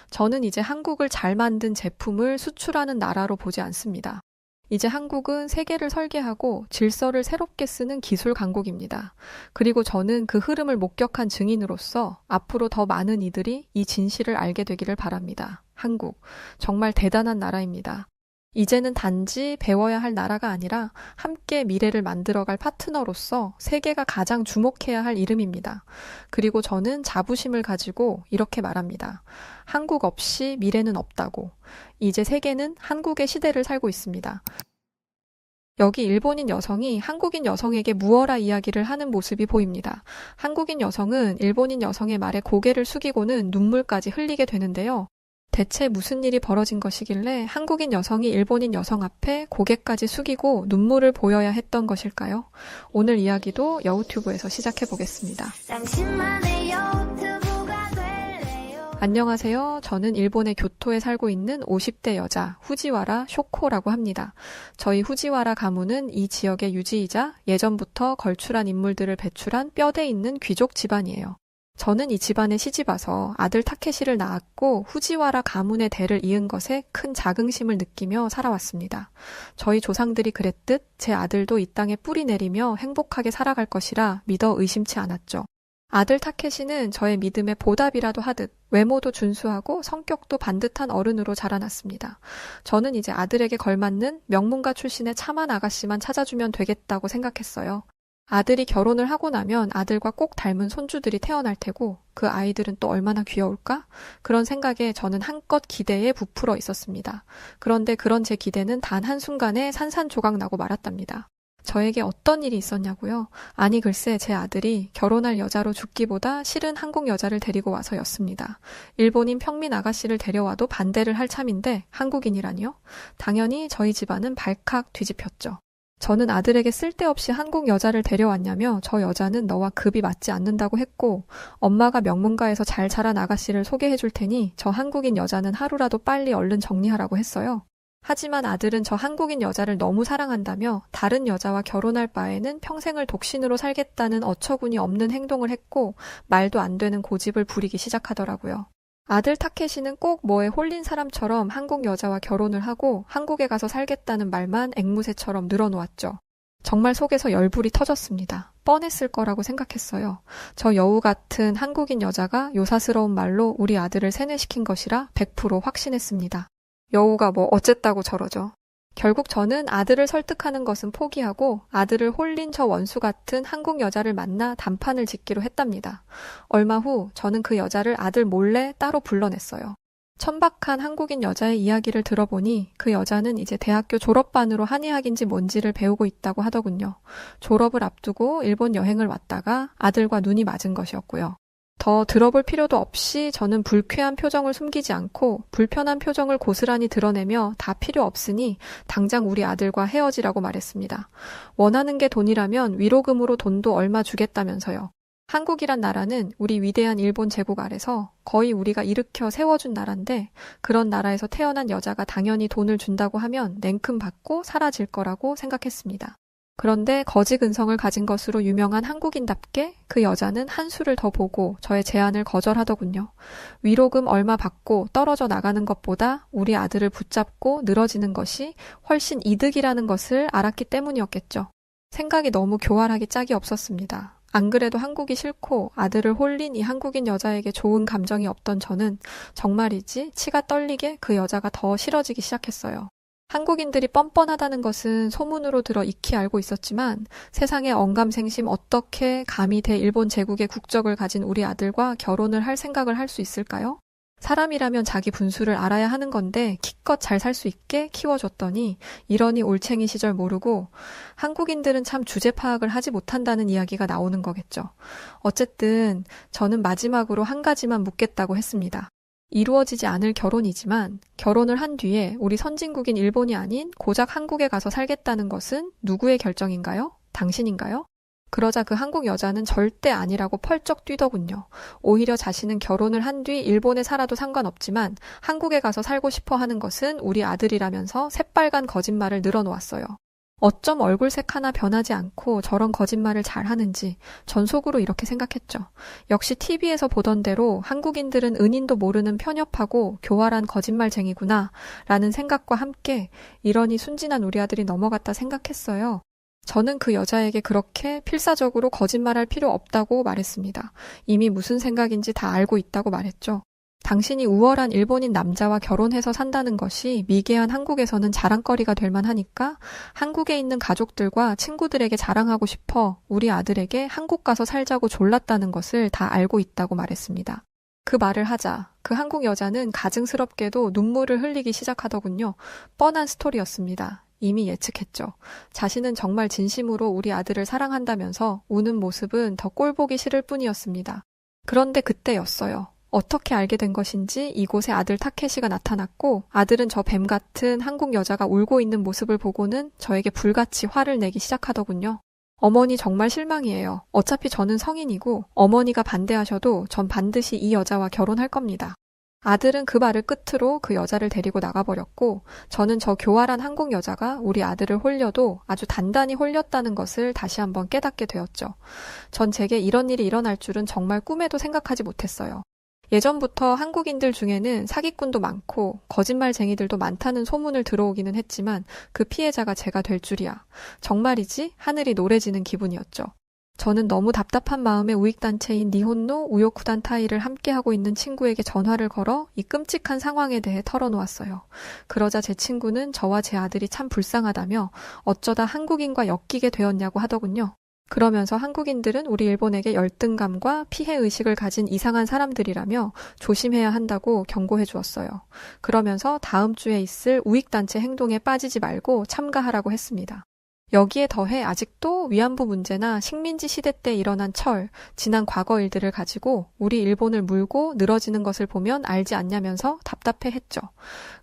저는 이제 한국을 잘 만든 제품을 수출하는 나라로 보지 않습니다. 이제 한국은 세계를 설계하고 질서를 새롭게 쓰는 기술 강국입니다. 그리고 저는 그 흐름을 목격한 증인으로서 앞으로 더 많은 이들이 이 진실을 알게 되기를 바랍니다. 한국, 정말 대단한 나라입니다. 이제는 단지 배워야 할 나라가 아니라 함께 미래를 만들어갈 파트너로서 세계가 가장 주목해야 할 이름입니다. 그리고 저는 자부심을 가지고 이렇게 말합니다. 한국 없이 미래는 없다고. 이제 세계는 한국의 시대를 살고 있습니다. 여기 일본인 여성이 한국인 여성에게 무어라 이야기를 하는 모습이 보입니다. 한국인 여성은 일본인 여성의 말에 고개를 숙이고는 눈물까지 흘리게 되는데요. 대체 무슨 일이 벌어진 것이길래 한국인 여성이 일본인 여성 앞에 고개까지 숙이고 눈물을 보여야 했던 것일까요? 오늘 이야기도 여우튜브에서 시작해 보겠습니다. 안녕하세요. 저는 일본의 교토에 살고 있는 50대 여자 후지와라 쇼코라고 합니다. 저희 후지와라 가문은 이 지역의 유지이자 예전부터 걸출한 인물들을 배출한 뼈대 있는 귀족 집안이에요. 저는 이 집안에 시집와서 아들 타케시를 낳았고 후지와라 가문의 대를 이은 것에 큰 자긍심을 느끼며 살아왔습니다. 저희 조상들이 그랬듯 제 아들도 이 땅에 뿌리 내리며 행복하게 살아갈 것이라 믿어 의심치 않았죠. 아들 타케시는 저의 믿음에 보답이라도 하듯 외모도 준수하고 성격도 반듯한 어른으로 자라났습니다. 저는 이제 아들에게 걸맞는 명문가 출신의 참한 아가씨만 찾아주면 되겠다고 생각했어요. 아들이 결혼을 하고 나면 아들과 꼭 닮은 손주들이 태어날 테고 그 아이들은 또 얼마나 귀여울까? 그런 생각에 저는 한껏 기대에 부풀어 있었습니다. 그런데 그런 제 기대는 단 한순간에 산산조각 나고 말았답니다. 저에게 어떤 일이 있었냐고요? 아니 글쎄 제 아들이 결혼할 여자로 죽기보다 싫은 한국 여자를 데리고 와서였습니다. 일본인 평민 아가씨를 데려와도 반대를 할 참인데 한국인이라니요? 당연히 저희 집안은 발칵 뒤집혔죠. 저는 아들에게 쓸데없이 한국 여자를 데려왔냐며 저 여자는 너와 급이 맞지 않는다고 했고 엄마가 명문가에서 잘 자란 아가씨를 소개해 줄 테니 저 한국인 여자는 하루라도 빨리 얼른 정리하라고 했어요. 하지만 아들은 저 한국인 여자를 너무 사랑한다며 다른 여자와 결혼할 바에는 평생을 독신으로 살겠다는 어처구니 없는 행동을 했고 말도 안 되는 고집을 부리기 시작하더라고요. 아들 타케시는 꼭 뭐에 홀린 사람처럼 한국 여자와 결혼을 하고 한국에 가서 살겠다는 말만 앵무새처럼 늘어놓았죠. 정말 속에서 열불이 터졌습니다. 뻔했을 거라고 생각했어요. 저 여우 같은 한국인 여자가 요사스러운 말로 우리 아들을 세뇌시킨 것이라 100% 확신했습니다. 여우가 뭐 어쨌다고 저러죠. 결국 저는 아들을 설득하는 것은 포기하고 아들을 홀린 저 원수 같은 한국 여자를 만나 단판을 짓기로 했답니다. 얼마 후 저는 그 여자를 아들 몰래 따로 불러냈어요. 천박한 한국인 여자의 이야기를 들어보니 그 여자는 이제 대학교 졸업반으로 한의학인지 뭔지를 배우고 있다고 하더군요. 졸업을 앞두고 일본 여행을 왔다가 아들과 눈이 맞은 것이었고요. 더 들어볼 필요도 없이 저는 불쾌한 표정을 숨기지 않고 불편한 표정을 고스란히 드러내며 다 필요 없으니 당장 우리 아들과 헤어지라고 말했습니다. 원하는 게 돈이라면 위로금으로 돈도 얼마 주겠다면서요. 한국이란 나라는 우리 위대한 일본 제국 아래서 거의 우리가 일으켜 세워준 나라인데 그런 나라에서 태어난 여자가 당연히 돈을 준다고 하면 냉큼 받고 사라질 거라고 생각했습니다. 그런데 거지 근성을 가진 것으로 유명한 한국인답게 그 여자는 한 수를 더 보고 저의 제안을 거절하더군요. 위로금 얼마 받고 떨어져 나가는 것보다 우리 아들을 붙잡고 늘어지는 것이 훨씬 이득이라는 것을 알았기 때문이었겠죠. 생각이 너무 교활하기 짝이 없었습니다. 안 그래도 한국이 싫고 아들을 홀린 이 한국인 여자에게 좋은 감정이 없던 저는 정말이지 치가 떨리게 그 여자가 더 싫어지기 시작했어요. 한국인들이 뻔뻔하다는 것은 소문으로 들어 익히 알고 있었지만 세상에 언감생심 어떻게 감히 대일본 제국의 국적을 가진 우리 아들과 결혼을 할 생각을 할 수 있을까요? 사람이라면 자기 분수를 알아야 하는 건데 기껏 잘 살 수 있게 키워줬더니 이러니 올챙이 시절 모르고 한국인들은 참 주제 파악을 하지 못한다는 이야기가 나오는 거겠죠. 어쨌든 저는 마지막으로 한 가지만 묻겠다고 했습니다. 이루어지지 않을 결혼이지만 결혼을 한 뒤에 우리 선진국인 일본이 아닌 고작 한국에 가서 살겠다는 것은 누구의 결정인가요? 당신인가요? 그러자 그 한국 여자는 절대 아니라고 펄쩍 뛰더군요. 오히려 자신은 결혼을 한 뒤 일본에 살아도 상관없지만 한국에 가서 살고 싶어 하는 것은 우리 아들이라면서 새빨간 거짓말을 늘어놓았어요. 어쩜 얼굴색 하나 변하지 않고 저런 거짓말을 잘하는지 전 속으로 이렇게 생각했죠. 역시 TV에서 보던 대로 한국인들은 은인도 모르는 편협하고 교활한 거짓말쟁이구나 라는 생각과 함께 이러니 순진한 우리 아들이 넘어갔다 생각했어요. 저는 그 여자에게 그렇게 필사적으로 거짓말할 필요 없다고 말했습니다. 이미 무슨 생각인지 다 알고 있다고 말했죠. 당신이 우월한 일본인 남자와 결혼해서 산다는 것이 미개한 한국에서는 자랑거리가 될 만하니까 한국에 있는 가족들과 친구들에게 자랑하고 싶어 우리 아들에게 한국 가서 살자고 졸랐다는 것을 다 알고 있다고 말했습니다. 그 말을 하자 그 한국 여자는 가증스럽게도 눈물을 흘리기 시작하더군요. 뻔한 스토리였습니다. 이미 예측했죠. 자신은 정말 진심으로 우리 아들을 사랑한다면서 우는 모습은 더 꼴보기 싫을 뿐이었습니다. 그런데 그때였어요. 어떻게 알게 된 것인지 이곳에 아들 타케시가 나타났고 아들은 저 뱀 같은 한국 여자가 울고 있는 모습을 보고는 저에게 불같이 화를 내기 시작하더군요. 어머니 정말 실망이에요. 어차피 저는 성인이고 어머니가 반대하셔도 전 반드시 이 여자와 결혼할 겁니다. 아들은 그 말을 끝으로 그 여자를 데리고 나가버렸고 저는 저 교활한 한국 여자가 우리 아들을 홀려도 아주 단단히 홀렸다는 것을 다시 한번 깨닫게 되었죠. 전 제게 이런 일이 일어날 줄은 정말 꿈에도 생각하지 못했어요. 예전부터 한국인들 중에는 사기꾼도 많고 거짓말쟁이들도 많다는 소문을 들어오기는 했지만 그 피해자가 제가 될 줄이야. 정말이지 하늘이 노래지는 기분이었죠. 저는 너무 답답한 마음에 우익단체인 니혼노 우요쿠단 타이를 함께하고 있는 친구에게 전화를 걸어 이 끔찍한 상황에 대해 털어놓았어요. 그러자 제 친구는 저와 제 아들이 참 불쌍하다며 어쩌다 한국인과 엮이게 되었냐고 하더군요. 그러면서 한국인들은 우리 일본에게 열등감과 피해의식을 가진 이상한 사람들이라며 조심해야 한다고 경고해 주었어요. 그러면서 다음 주에 있을 우익단체 행동에 빠지지 말고 참가하라고 했습니다. 여기에 더해 아직도 위안부 문제나 식민지 시대 때 일어난 지난 과거 일들을 가지고 우리 일본을 물고 늘어지는 것을 보면 알지 않냐면서 답답해했죠.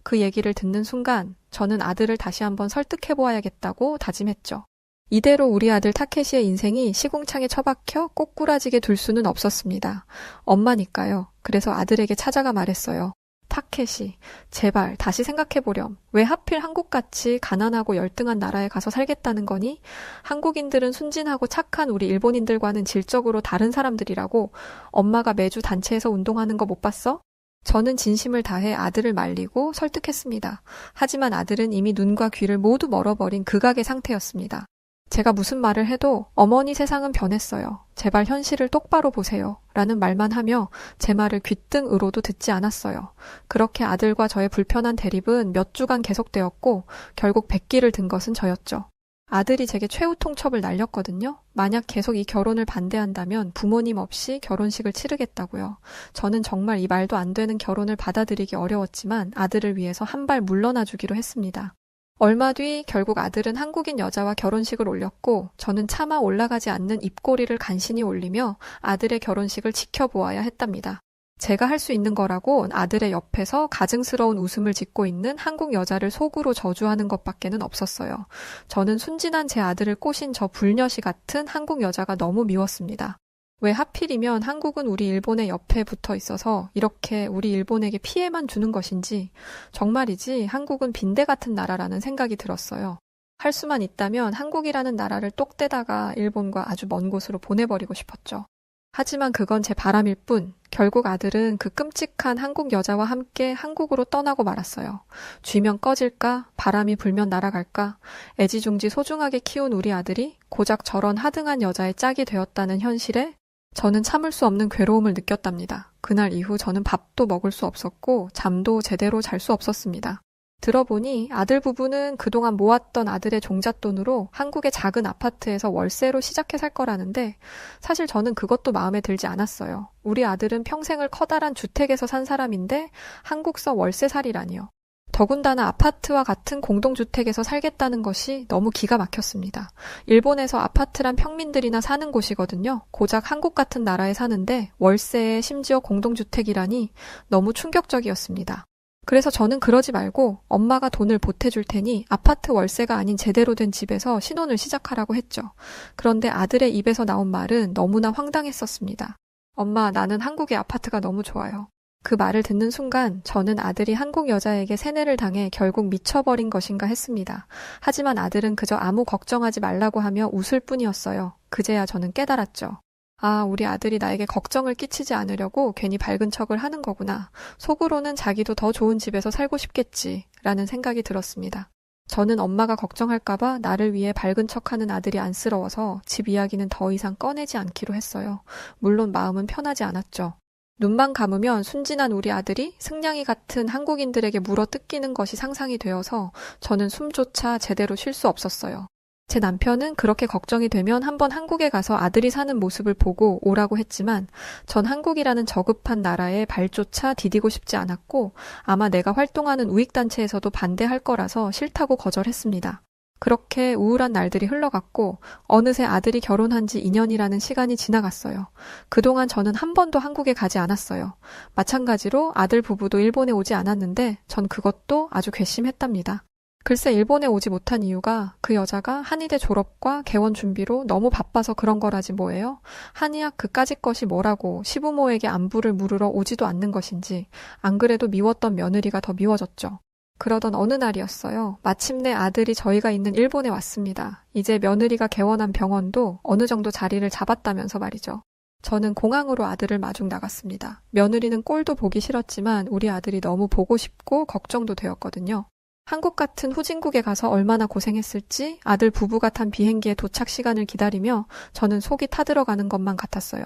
그 얘기를 듣는 순간 저는 아들을 다시 한번 설득해 보아야겠다고 다짐했죠. 이대로 우리 아들 타케시의 인생이 시궁창에 처박혀 꼬꾸라지게 둘 수는 없었습니다. 엄마니까요. 그래서 아들에게 찾아가 말했어요. 타케시, 제발 다시 생각해보렴. 왜 하필 한국같이 가난하고 열등한 나라에 가서 살겠다는 거니? 한국인들은 순진하고 착한 우리 일본인들과는 질적으로 다른 사람들이라고. 엄마가 매주 단체에서 운동하는 거 못 봤어? 저는 진심을 다해 아들을 말리고 설득했습니다. 하지만 아들은 이미 눈과 귀를 모두 멀어버린 극악의 상태였습니다. 제가 무슨 말을 해도 어머니 세상은 변했어요. 제발 현실을 똑바로 보세요. 라는 말만 하며 제 말을 귓등으로도 듣지 않았어요. 그렇게 아들과 저의 불편한 대립은 몇 주간 계속되었고 결국 백기를 든 것은 저였죠. 아들이 제게 최후 통첩을 날렸거든요. 만약 계속 이 결혼을 반대한다면 부모님 없이 결혼식을 치르겠다고요. 저는 정말 이 말도 안 되는 결혼을 받아들이기 어려웠지만 아들을 위해서 한 발 물러나 주기로 했습니다. 얼마 뒤 결국 아들은 한국인 여자와 결혼식을 올렸고 저는 차마 올라가지 않는 입꼬리를 간신히 올리며 아들의 결혼식을 지켜보아야 했답니다. 제가 할 수 있는 거라고 아들의 옆에서 가증스러운 웃음을 짓고 있는 한국 여자를 속으로 저주하는 것밖에는 없었어요. 저는 순진한 제 아들을 꼬신 저 불녀시 같은 한국 여자가 너무 미웠습니다. 왜 하필이면 한국은 우리 일본의 옆에 붙어 있어서 이렇게 우리 일본에게 피해만 주는 것인지 정말이지 한국은 빈대 같은 나라라는 생각이 들었어요. 할 수만 있다면 한국이라는 나라를 똑 떼다가 일본과 아주 먼 곳으로 보내버리고 싶었죠. 하지만 그건 제 바람일 뿐 결국 아들은 그 끔찍한 한국 여자와 함께 한국으로 떠나고 말았어요. 쥐면 꺼질까? 바람이 불면 날아갈까? 애지중지 소중하게 키운 우리 아들이 고작 저런 하등한 여자의 짝이 되었다는 현실에 저는 참을 수 없는 괴로움을 느꼈답니다. 그날 이후 저는 밥도 먹을 수 없었고 잠도 제대로 잘 수 없었습니다. 들어보니 아들 부부는 그동안 모았던 아들의 종잣돈으로 한국의 작은 아파트에서 월세로 시작해 살 거라는데 사실 저는 그것도 마음에 들지 않았어요. 우리 아들은 평생을 커다란 주택에서 산 사람인데 한국서 월세살이라니요. 더군다나 아파트와 같은 공동주택에서 살겠다는 것이 너무 기가 막혔습니다. 일본에서 아파트란 평민들이나 사는 곳이거든요. 고작 한국 같은 나라에 사는데 월세에 심지어 공동주택이라니 너무 충격적이었습니다. 그래서 저는 그러지 말고 엄마가 돈을 보태줄 테니 아파트 월세가 아닌 제대로 된 집에서 신혼을 시작하라고 했죠. 그런데 아들의 입에서 나온 말은 너무나 황당했었습니다. 엄마, 나는 한국의 아파트가 너무 좋아요. 그 말을 듣는 순간 저는 아들이 한국 여자에게 세뇌를 당해 결국 미쳐버린 것인가 했습니다. 하지만 아들은 그저 아무 걱정하지 말라고 하며 웃을 뿐이었어요. 그제야 저는 깨달았죠. 아, 우리 아들이 나에게 걱정을 끼치지 않으려고 괜히 밝은 척을 하는 거구나. 속으로는 자기도 더 좋은 집에서 살고 싶겠지 라는 생각이 들었습니다. 저는 엄마가 걱정할까봐 나를 위해 밝은 척하는 아들이 안쓰러워서 집 이야기는 더 이상 꺼내지 않기로 했어요. 물론 마음은 편하지 않았죠. 눈만 감으면 순진한 우리 아들이 승냥이 같은 한국인들에게 물어 뜯기는 것이 상상이 되어서 저는 숨조차 제대로 쉴 수 없었어요. 제 남편은 그렇게 걱정이 되면 한번 한국에 가서 아들이 사는 모습을 보고 오라고 했지만 전 한국이라는 저급한 나라에 발조차 디디고 싶지 않았고 아마 내가 활동하는 우익단체에서도 반대할 거라서 싫다고 거절했습니다. 그렇게 우울한 날들이 흘러갔고 어느새 아들이 결혼한 지 2년이라는 시간이 지나갔어요. 그동안 저는 한 번도 한국에 가지 않았어요. 마찬가지로 아들 부부도 일본에 오지 않았는데 전 그것도 아주 괘씸했답니다. 글쎄 일본에 오지 못한 이유가 그 여자가 한의대 졸업과 개원 준비로 너무 바빠서 그런 거라지 뭐예요? 한의학 그까짓 것이 뭐라고 시부모에게 안부를 물으러 오지도 않는 것인지 안 그래도 미웠던 며느리가 더 미워졌죠. 그러던 어느 날이었어요. 마침내 아들이 저희가 있는 일본에 왔습니다. 이제 며느리가 개원한 병원도 어느 정도 자리를 잡았다면서 말이죠. 저는 공항으로 아들을 마중 나갔습니다. 며느리는 꼴도 보기 싫었지만 우리 아들이 너무 보고 싶고 걱정도 되었거든요. 한국 같은 후진국에 가서 얼마나 고생했을지 아들 부부가 탄 비행기의 도착 시간을 기다리며 저는 속이 타들어가는 것만 같았어요.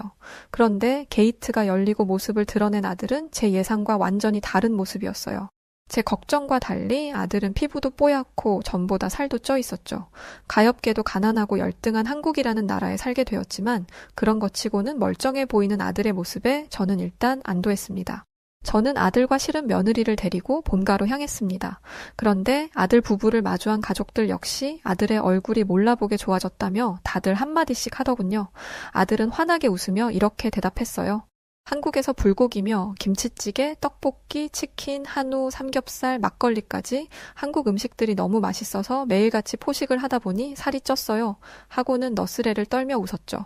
그런데 게이트가 열리고 모습을 드러낸 아들은 제 예상과 완전히 다른 모습이었어요. 제 걱정과 달리 아들은 피부도 뽀얗고 전보다 살도 쪄 있었죠. 가엾게도 가난하고 열등한 한국이라는 나라에 살게 되었지만 그런 것 치고는 멀쩡해 보이는 아들의 모습에 저는 일단 안도했습니다. 저는 아들과 실은 며느리를 데리고 본가로 향했습니다. 그런데 아들 부부를 마주한 가족들 역시 아들의 얼굴이 몰라보게 좋아졌다며 다들 한마디씩 하더군요. 아들은 환하게 웃으며 이렇게 대답했어요. 한국에서 불고기며 김치찌개, 떡볶이, 치킨, 한우, 삼겹살, 막걸리까지 한국 음식들이 너무 맛있어서 매일같이 포식을 하다 보니 살이 쪘어요. 하고는 너스레를 떨며 웃었죠.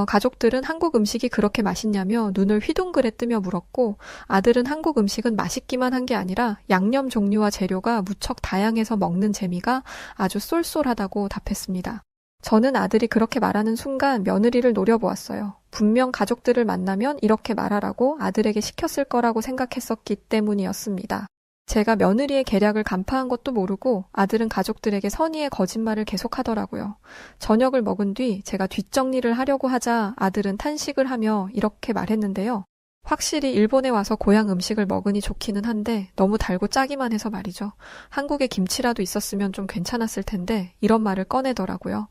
가족들은 한국 음식이 그렇게 맛있냐며 눈을 휘둥그레 뜨며 물었고 아들은 한국 음식은 맛있기만 한 게 아니라 양념 종류와 재료가 무척 다양해서 먹는 재미가 아주 쏠쏠하다고 답했습니다. 저는 아들이 그렇게 말하는 순간 며느리를 노려보았어요. 분명 가족들을 만나면 이렇게 말하라고 아들에게 시켰을 거라고 생각했었기 때문이었습니다. 제가 며느리의 계략을 간파한 것도 모르고 아들은 가족들에게 선의의 거짓말을 계속하더라고요. 저녁을 먹은 뒤 제가 뒷정리를 하려고 하자 아들은 탄식을 하며 이렇게 말했는데요. 확실히 일본에 와서 고향 음식을 먹으니 좋기는 한데 너무 달고 짜기만 해서 말이죠. 한국에 김치라도 있었으면 좀 괜찮았을 텐데 이런 말을 꺼내더라고요.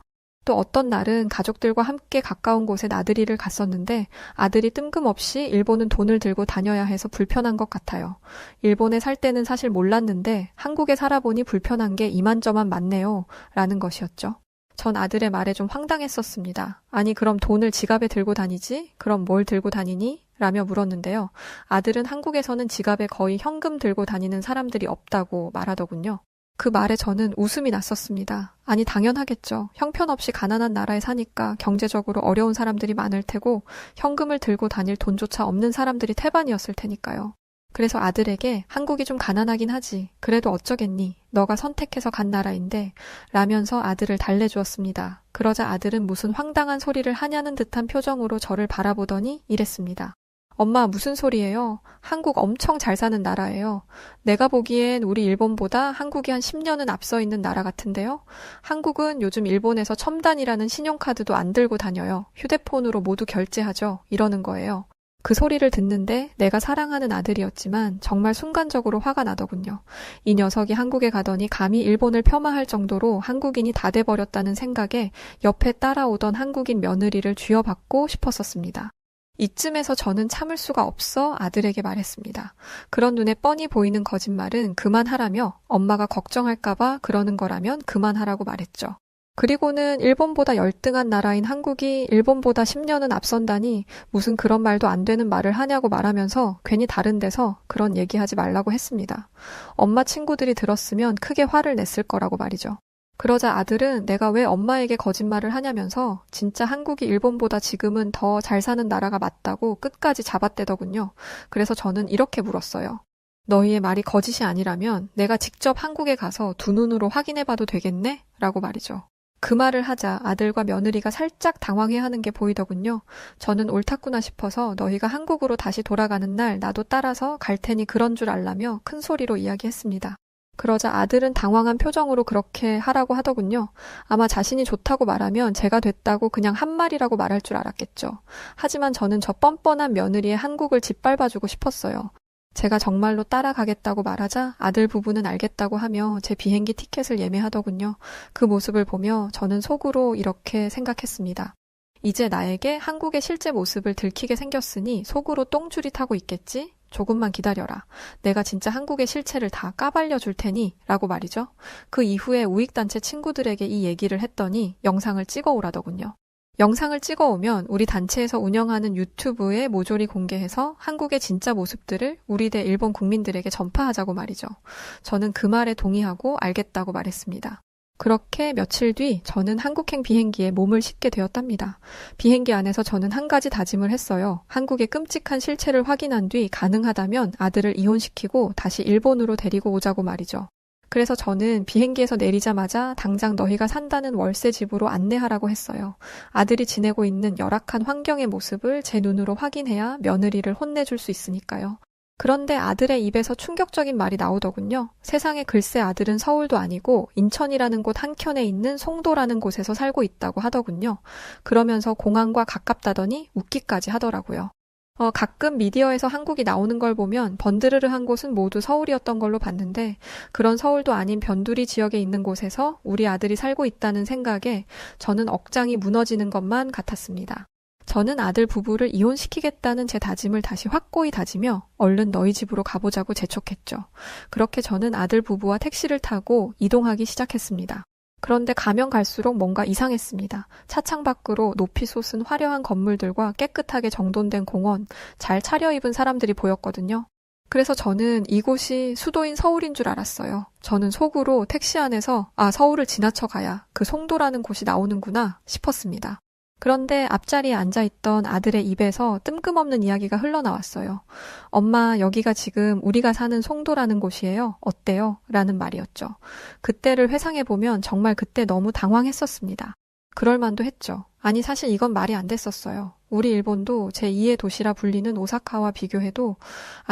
또 어떤 날은 가족들과 함께 가까운 곳에 나들이를 갔었는데 아들이 뜬금없이 일본은 돈을 들고 다녀야 해서 불편한 것 같아요. 일본에 살 때는 사실 몰랐는데 한국에 살아보니 불편한 게 이만저만 많네요. 라는 것이었죠. 전 아들의 말에 좀 황당했었습니다. 아니 그럼 돈을 지갑에 들고 다니지? 그럼 뭘 들고 다니니? 라며 물었는데요. 아들은 한국에서는 지갑에 거의 현금 들고 다니는 사람들이 없다고 말하더군요. 그 말에 저는 웃음이 났었습니다. 아니 당연하겠죠. 형편없이 가난한 나라에 사니까 경제적으로 어려운 사람들이 많을 테고 현금을 들고 다닐 돈조차 없는 사람들이 태반이었을 테니까요. 그래서 아들에게 한국이 좀 가난하긴 하지. 그래도 어쩌겠니. 너가 선택해서 간 나라인데 라면서 아들을 달래주었습니다. 그러자 아들은 무슨 황당한 소리를 하냐는 듯한 표정으로 저를 바라보더니 이랬습니다. 엄마 무슨 소리예요? 한국 엄청 잘 사는 나라예요. 내가 보기엔 우리 일본보다 한국이 한 10년은 앞서 있는 나라 같은데요. 한국은 요즘 일본에서 첨단이라는 신용카드도 안 들고 다녀요. 휴대폰으로 모두 결제하죠. 이러는 거예요. 그 소리를 듣는데 내가 사랑하는 아들이었지만 정말 순간적으로 화가 나더군요. 이 녀석이 한국에 가더니 감히 일본을 폄하할 정도로 한국인이 다 돼버렸다는 생각에 옆에 따라오던 한국인 며느리를 쥐어받고 싶었었습니다. 이쯤에서 저는 참을 수가 없어 아들에게 말했습니다. 그런 눈에 뻔히 보이는 거짓말은 그만하라며 엄마가 걱정할까봐 그러는 거라면 그만하라고 말했죠. 그리고는 일본보다 열등한 나라인 한국이 일본보다 10년은 앞선다니 무슨 그런 말도 안 되는 말을 하냐고 말하면서 괜히 다른 데서 그런 얘기하지 말라고 했습니다. 엄마 친구들이 들었으면 크게 화를 냈을 거라고 말이죠. 그러자 아들은 내가 왜 엄마에게 거짓말을 하냐면서 진짜 한국이 일본보다 지금은 더 잘 사는 나라가 맞다고 끝까지 잡아떼더군요. 그래서 저는 이렇게 물었어요. 너희의 말이 거짓이 아니라면 내가 직접 한국에 가서 두 눈으로 확인해봐도 되겠네? 라고 말이죠. 그 말을 하자 아들과 며느리가 살짝 당황해하는 게 보이더군요. 저는 옳았구나 싶어서 너희가 한국으로 다시 돌아가는 날 나도 따라서 갈 테니 그런 줄 알라며 큰 소리로 이야기했습니다. 그러자 아들은 당황한 표정으로 그렇게 하라고 하더군요. 아마 자신이 좋다고 말하면 제가 됐다고 그냥 한 말이라고 말할 줄 알았겠죠. 하지만 저는 저 뻔뻔한 며느리의 한국을 짓밟아주고 싶었어요. 제가 정말로 따라가겠다고 말하자 아들 부부는 알겠다고 하며 제 비행기 티켓을 예매하더군요. 그 모습을 보며 저는 속으로 이렇게 생각했습니다. 이제 나에게 한국의 실제 모습을 들키게 생겼으니 속으로 똥줄이 타고 있겠지? 조금만 기다려라. 내가 진짜 한국의 실체를 다 까발려 줄 테니 라고 말이죠. 그 이후에 우익단체 친구들에게 이 얘기를 했더니 영상을 찍어오라더군요. 영상을 찍어오면 우리 단체에서 운영하는 유튜브에 모조리 공개해서 한국의 진짜 모습들을 우리 대 일본 국민들에게 전파하자고 말이죠. 저는 그 말에 동의하고 알겠다고 말했습니다. 그렇게 며칠 뒤 저는 한국행 비행기에 몸을 싣게 되었답니다. 비행기 안에서 저는 한 가지 다짐을 했어요. 한국의 끔찍한 실체를 확인한 뒤 가능하다면 아들을 이혼시키고 다시 일본으로 데리고 오자고 말이죠. 그래서 저는 비행기에서 내리자마자 당장 너희가 산다는 월세 집으로 안내하라고 했어요. 아들이 지내고 있는 열악한 환경의 모습을 제 눈으로 확인해야 며느리를 혼내줄 수 있으니까요. 그런데 아들의 입에서 충격적인 말이 나오더군요. 세상에 글쎄 아들은 서울도 아니고 인천이라는 곳 한켠에 있는 송도라는 곳에서 살고 있다고 하더군요. 그러면서 공항과 가깝다더니 웃기까지 하더라고요. 가끔 미디어에서 한국이 나오는 걸 보면 번드르르한 곳은 모두 서울이었던 걸로 봤는데 그런 서울도 아닌 변두리 지역에 있는 곳에서 우리 아들이 살고 있다는 생각에 저는 억장이 무너지는 것만 같았습니다. 저는 아들 부부를 이혼시키겠다는 제 다짐을 다시 확고히 다지며 얼른 너희 집으로 가보자고 재촉했죠. 그렇게 저는 아들 부부와 택시를 타고 이동하기 시작했습니다. 그런데 가면 갈수록 뭔가 이상했습니다. 차창 밖으로 높이 솟은 화려한 건물들과 깨끗하게 정돈된 공원, 잘 차려입은 사람들이 보였거든요. 그래서 저는 이곳이 수도인 서울인 줄 알았어요. 저는 속으로 택시 안에서 서울을 지나쳐 가야 그 송도라는 곳이 나오는구나 싶었습니다. 그런데 앞자리에 앉아있던 아들의 입에서 뜬금없는 이야기가 흘러나왔어요. 엄마, 여기가 지금 우리가 사는 송도라는 곳이에요. 어때요? 라는 말이었죠. 그때를 회상해보면 정말 그때 너무 당황했었습니다. 그럴만도 했죠. 아니 사실 이건 말이 안 됐었어요. 우리 일본도 제2의 도시라 불리는 오사카와 비교해도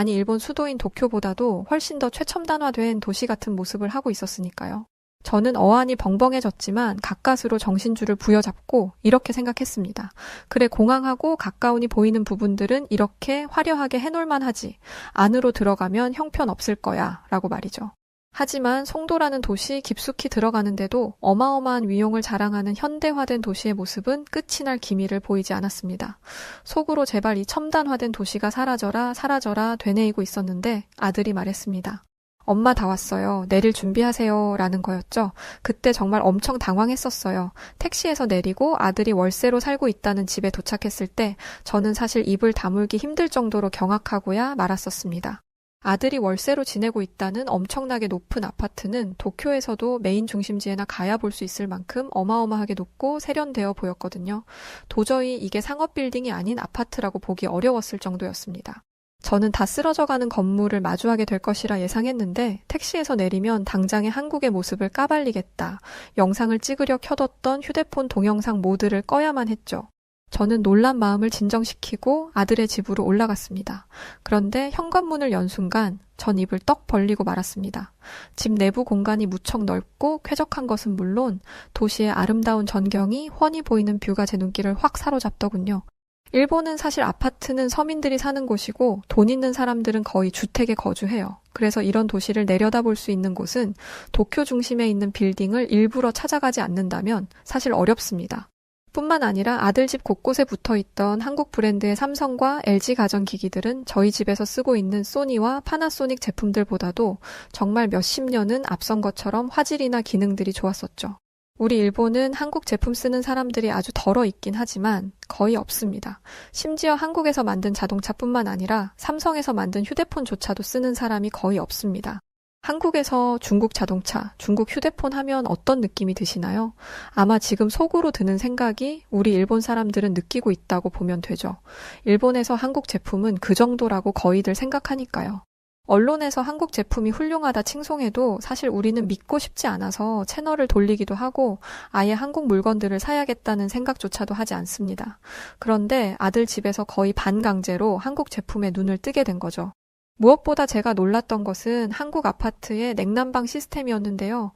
일본 수도인 도쿄보다도 훨씬 더 최첨단화된 도시 같은 모습을 하고 있었으니까요. 저는 어안이 벙벙해졌지만 가까스로 정신줄을 부여잡고 이렇게 생각했습니다. 그래, 공항하고 가까우니 보이는 부분들은 이렇게 화려하게 해놓을만 하지. 안으로 들어가면 형편없을 거야 라고 말이죠. 하지만 송도라는 도시 깊숙이 들어가는데도 어마어마한 위용을 자랑하는 현대화된 도시의 모습은 끝이 날 기미를 보이지 않았습니다. 속으로 제발 이 첨단화된 도시가 사라져라 되뇌이고 있었는데 아들이 말했습니다. 엄마 다 왔어요. 내릴 준비하세요. 라는 거였죠. 그때 정말 엄청 당황했었어요. 택시에서 내리고 아들이 월세로 살고 있다는 집에 도착했을 때 저는 사실 입을 다물기 힘들 정도로 경악하고야 말았었습니다. 아들이 월세로 지내고 있다는 엄청나게 높은 아파트는 도쿄에서도 메인 중심지에나 가야 볼 수 있을 만큼 어마어마하게 높고 세련되어 보였거든요. 도저히 이게 상업 빌딩이 아닌 아파트라고 보기 어려웠을 정도였습니다. 저는 다 쓰러져가는 건물을 마주하게 될 것이라 예상했는데 택시에서 내리면 당장의 한국의 모습을 까발리겠다. 영상을 찍으려 켜뒀던 휴대폰 동영상 모드를 꺼야만 했죠. 저는 놀란 마음을 진정시키고 아들의 집으로 올라갔습니다. 그런데 현관문을 연 순간 전 입을 떡 벌리고 말았습니다. 집 내부 공간이 무척 넓고 쾌적한 것은 물론 도시의 아름다운 전경이 훤히 보이는 뷰가 제 눈길을 확 사로잡더군요. 일본은 사실 아파트는 서민들이 사는 곳이고 돈 있는 사람들은 거의 주택에 거주해요. 그래서 이런 도시를 내려다볼 수 있는 곳은 도쿄 중심에 있는 빌딩을 일부러 찾아가지 않는다면 사실 어렵습니다. 뿐만 아니라 아들 집 곳곳에 붙어있던 한국 브랜드의 삼성과 LG 가전기기들은 저희 집에서 쓰고 있는 소니와 파나소닉 제품들보다도 정말 몇십 년은 앞선 것처럼 화질이나 기능들이 좋았었죠. 우리 일본은 한국 제품 쓰는 사람들이 아주 덜어 있긴 하지만 거의 없습니다. 심지어 한국에서 만든 자동차뿐만 아니라 삼성에서 만든 휴대폰조차도 쓰는 사람이 거의 없습니다. 한국에서 중국 자동차, 중국 휴대폰 하면 어떤 느낌이 드시나요? 아마 지금 속으로 드는 생각이 우리 일본 사람들은 느끼고 있다고 보면 되죠. 일본에서 한국 제품은 그 정도라고 거의들 생각하니까요. 언론에서 한국 제품이 훌륭하다 칭송해도 사실 우리는 믿고 싶지 않아서 채널을 돌리기도 하고 아예 한국 물건들을 사야겠다는 생각조차도 하지 않습니다. 그런데 아들 집에서 거의 반강제로 한국 제품에 눈을 뜨게 된 거죠. 무엇보다 제가 놀랐던 것은 한국 아파트의 냉난방 시스템이었는데요.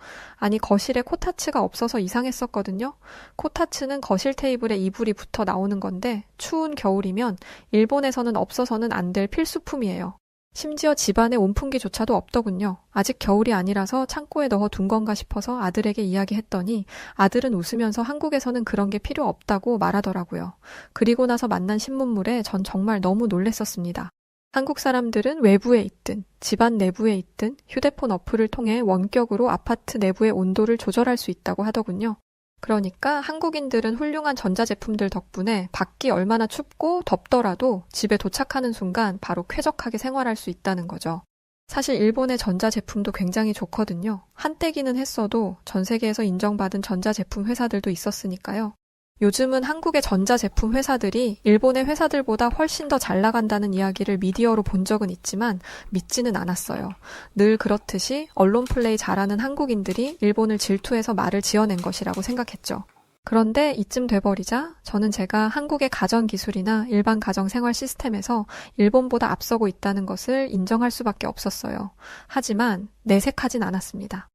거실에 코타츠가 없어서 이상했었거든요. 코타츠는 거실 테이블에 이불이 붙어 나오는 건데 추운 겨울이면 일본에서는 없어서는 안 될 필수품이에요. 심지어 집안에 온풍기조차도 없더군요. 아직 겨울이 아니라서 창고에 넣어 둔 건가 싶어서 아들에게 이야기했더니 아들은 웃으면서 한국에서는 그런 게 필요 없다고 말하더라고요. 그리고 나서 만난 신문물에 전 정말 너무 놀랬었습니다. 한국 사람들은 외부에 있든 집안 내부에 있든 휴대폰 어플을 통해 원격으로 아파트 내부의 온도를 조절할 수 있다고 하더군요. 그러니까 한국인들은 훌륭한 전자제품들 덕분에 밖이 얼마나 춥고 덥더라도 집에 도착하는 순간 바로 쾌적하게 생활할 수 있다는 거죠. 사실 일본의 전자제품도 굉장히 좋거든요. 한때기는 했어도 전 세계에서 인정받은 전자제품 회사들도 있었으니까요. 요즘은 한국의 전자제품 회사들이 일본의 회사들보다 훨씬 더 잘 나간다는 이야기를 미디어로 본 적은 있지만 믿지는 않았어요. 늘 그렇듯이 언론 플레이 잘하는 한국인들이 일본을 질투해서 말을 지어낸 것이라고 생각했죠. 그런데 이쯤 돼버리자 저는 제가 한국의 가전기술이나 일반 가정생활 시스템에서 일본보다 앞서고 있다는 것을 인정할 수밖에 없었어요. 하지만 내색하진 않았습니다.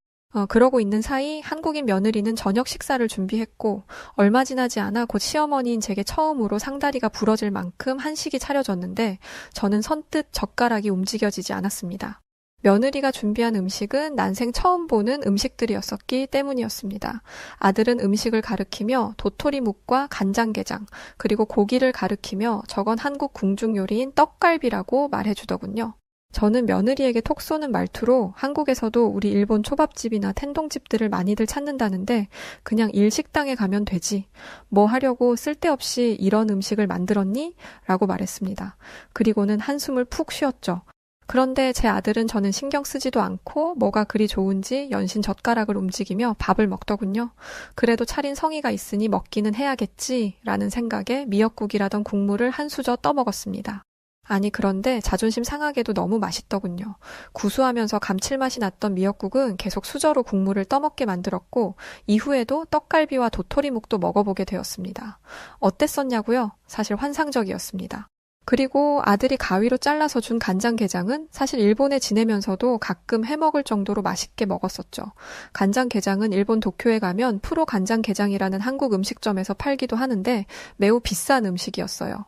그러고 있는 사이 한국인 며느리는 저녁 식사를 준비했고 얼마 지나지 않아 곧 시어머니인 제게 처음으로 상다리가 부러질 만큼 한식이 차려졌는데 저는 선뜻 젓가락이 움직여지지 않았습니다. 며느리가 준비한 음식은 난생 처음 보는 음식들이었었기 때문이었습니다. 아들은 음식을 가리키며 도토리묵과 간장게장 그리고 고기를 가리키며 저건 한국 궁중 요리인 떡갈비라고 말해주더군요. 저는 며느리에게 톡 쏘는 말투로 한국에서도 우리 일본 초밥집이나 텐동집들을 많이들 찾는다는데 그냥 일식당에 가면 되지. 뭐 하려고 쓸데없이 이런 음식을 만들었니? 라고 말했습니다. 그리고는 한숨을 푹 쉬었죠. 그런데 제 아들은 저는 신경 쓰지도 않고 뭐가 그리 좋은지 연신 젓가락을 움직이며 밥을 먹더군요. 그래도 차린 성의가 있으니 먹기는 해야겠지 라는 생각에 미역국이라던 국물을 한 수저 떠먹었습니다. 아니 그런데 자존심 상하게도 너무 맛있더군요. 구수하면서 감칠맛이 났던 미역국은 계속 수저로 국물을 떠먹게 만들었고 이후에도 떡갈비와 도토리묵도 먹어보게 되었습니다. 어땠었냐고요? 사실 환상적이었습니다. 그리고 아들이 가위로 잘라서 준 간장게장은 사실 일본에 지내면서도 가끔 해먹을 정도로 맛있게 먹었었죠. 간장게장은 일본 도쿄에 가면 프로 간장게장이라는 한국 음식점에서 팔기도 하는데 매우 비싼 음식이었어요.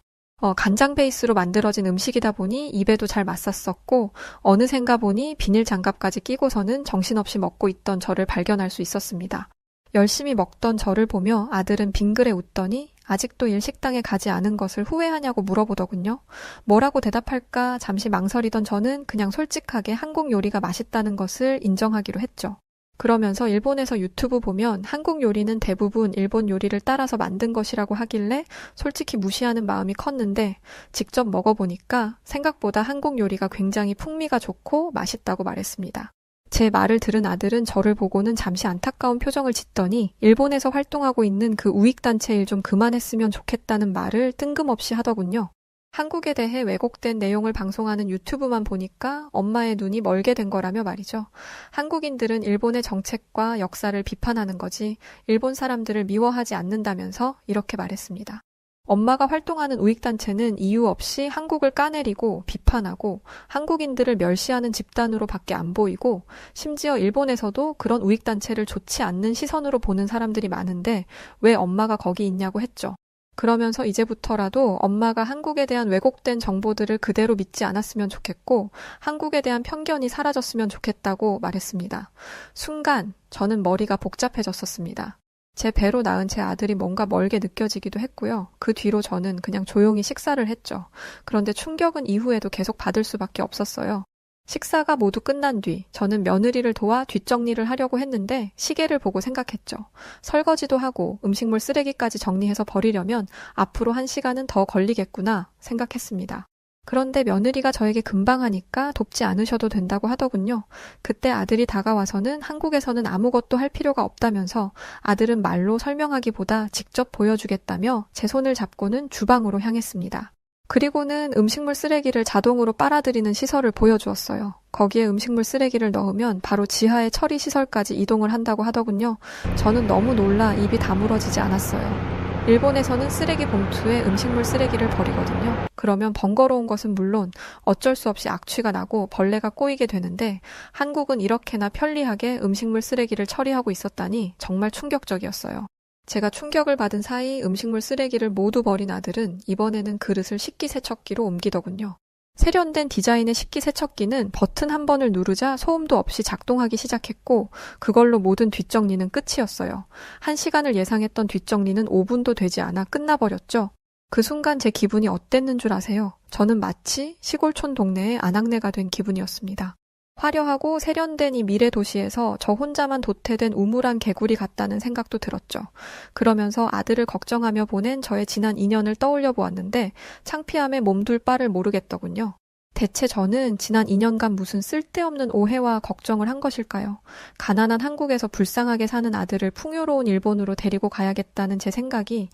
간장 베이스로 만들어진 음식이다 보니 입에도 잘 맞았었고 어느샌가 보니 비닐 장갑까지 끼고서는 정신없이 먹고 있던 저를 발견할 수 있었습니다. 열심히 먹던 저를 보며 아들은 빙그레 웃더니 아직도 일식당에 가지 않은 것을 후회하냐고 물어보더군요. 뭐라고 대답할까 잠시 망설이던 저는 그냥 솔직하게 한국 요리가 맛있다는 것을 인정하기로 했죠. 그러면서 일본에서 유튜브 보면 한국 요리는 대부분 일본 요리를 따라서 만든 것이라고 하길래 솔직히 무시하는 마음이 컸는데 직접 먹어보니까 생각보다 한국 요리가 굉장히 풍미가 좋고 맛있다고 말했습니다. 제 말을 들은 아들은 저를 보고는 잠시 안타까운 표정을 짓더니 일본에서 활동하고 있는 그 우익단체 일 좀 그만했으면 좋겠다는 말을 뜬금없이 하더군요. 한국에 대해 왜곡된 내용을 방송하는 유튜브만 보니까 엄마의 눈이 멀게 된 거라며 말이죠. 한국인들은 일본의 정책과 역사를 비판하는 거지 일본 사람들을 미워하지 않는다면서 이렇게 말했습니다. 엄마가 활동하는 우익단체는 이유 없이 한국을 까내리고 비판하고 한국인들을 멸시하는 집단으로 밖에 안 보이고 심지어 일본에서도 그런 우익단체를 좋지 않는 시선으로 보는 사람들이 많은데 왜 엄마가 거기 있냐고 했죠. 그러면서 이제부터라도 엄마가 한국에 대한 왜곡된 정보들을 그대로 믿지 않았으면 좋겠고 한국에 대한 편견이 사라졌으면 좋겠다고 말했습니다. 순간 저는 머리가 복잡해졌었습니다. 제 배로 낳은 제 아들이 뭔가 멀게 느껴지기도 했고요. 그 뒤로 저는 그냥 조용히 식사를 했죠. 그런데 충격은 이후에도 계속 받을 수밖에 없었어요. 식사가 모두 끝난 뒤 저는 며느리를 도와 뒷정리를 하려고 했는데 시계를 보고 생각했죠. 설거지도 하고 음식물 쓰레기까지 정리해서 버리려면 앞으로 1시간은 더 걸리겠구나 생각했습니다. 그런데 며느리가 저에게 금방 하니까 돕지 않으셔도 된다고 하더군요. 그때 아들이 다가와서는 한국에서는 아무것도 할 필요가 없다면서 아들은 말로 설명하기보다 직접 보여주겠다며 제 손을 잡고는 주방으로 향했습니다. 그리고는 음식물 쓰레기를 자동으로 빨아들이는 시설을 보여주었어요. 거기에 음식물 쓰레기를 넣으면 바로 지하의 처리 시설까지 이동을 한다고 하더군요. 저는 너무 놀라 입이 다물어지지 않았어요. 일본에서는 쓰레기 봉투에 음식물 쓰레기를 버리거든요. 그러면 번거로운 것은 물론 어쩔 수 없이 악취가 나고 벌레가 꼬이게 되는데 한국은 이렇게나 편리하게 음식물 쓰레기를 처리하고 있었다니 정말 충격적이었어요. 제가 충격을 받은 사이 음식물 쓰레기를 모두 버린 아들은 이번에는 그릇을 식기세척기로 옮기더군요. 세련된 디자인의 식기세척기는 버튼 한 번을 누르자 소음도 없이 작동하기 시작했고 그걸로 모든 뒷정리는 끝이었어요. 1시간을 예상했던 뒷정리는 5분도 되지 않아 끝나버렸죠. 그 순간 제 기분이 어땠는 줄 아세요? 저는 마치 시골촌 동네의 아낙네가 된 기분이었습니다. 화려하고 세련된 이 미래 도시에서 저 혼자만 도태된 우물안 개구리 같다는 생각도 들었죠. 그러면서 아들을 걱정하며 보낸 저의 지난 2년을 떠올려 보았는데 창피함에 몸둘 바를 모르겠더군요. 대체 저는 지난 2년간 무슨 쓸데없는 오해와 걱정을 한 것일까요? 가난한 한국에서 불쌍하게 사는 아들을 풍요로운 일본으로 데리고 가야겠다는 제 생각이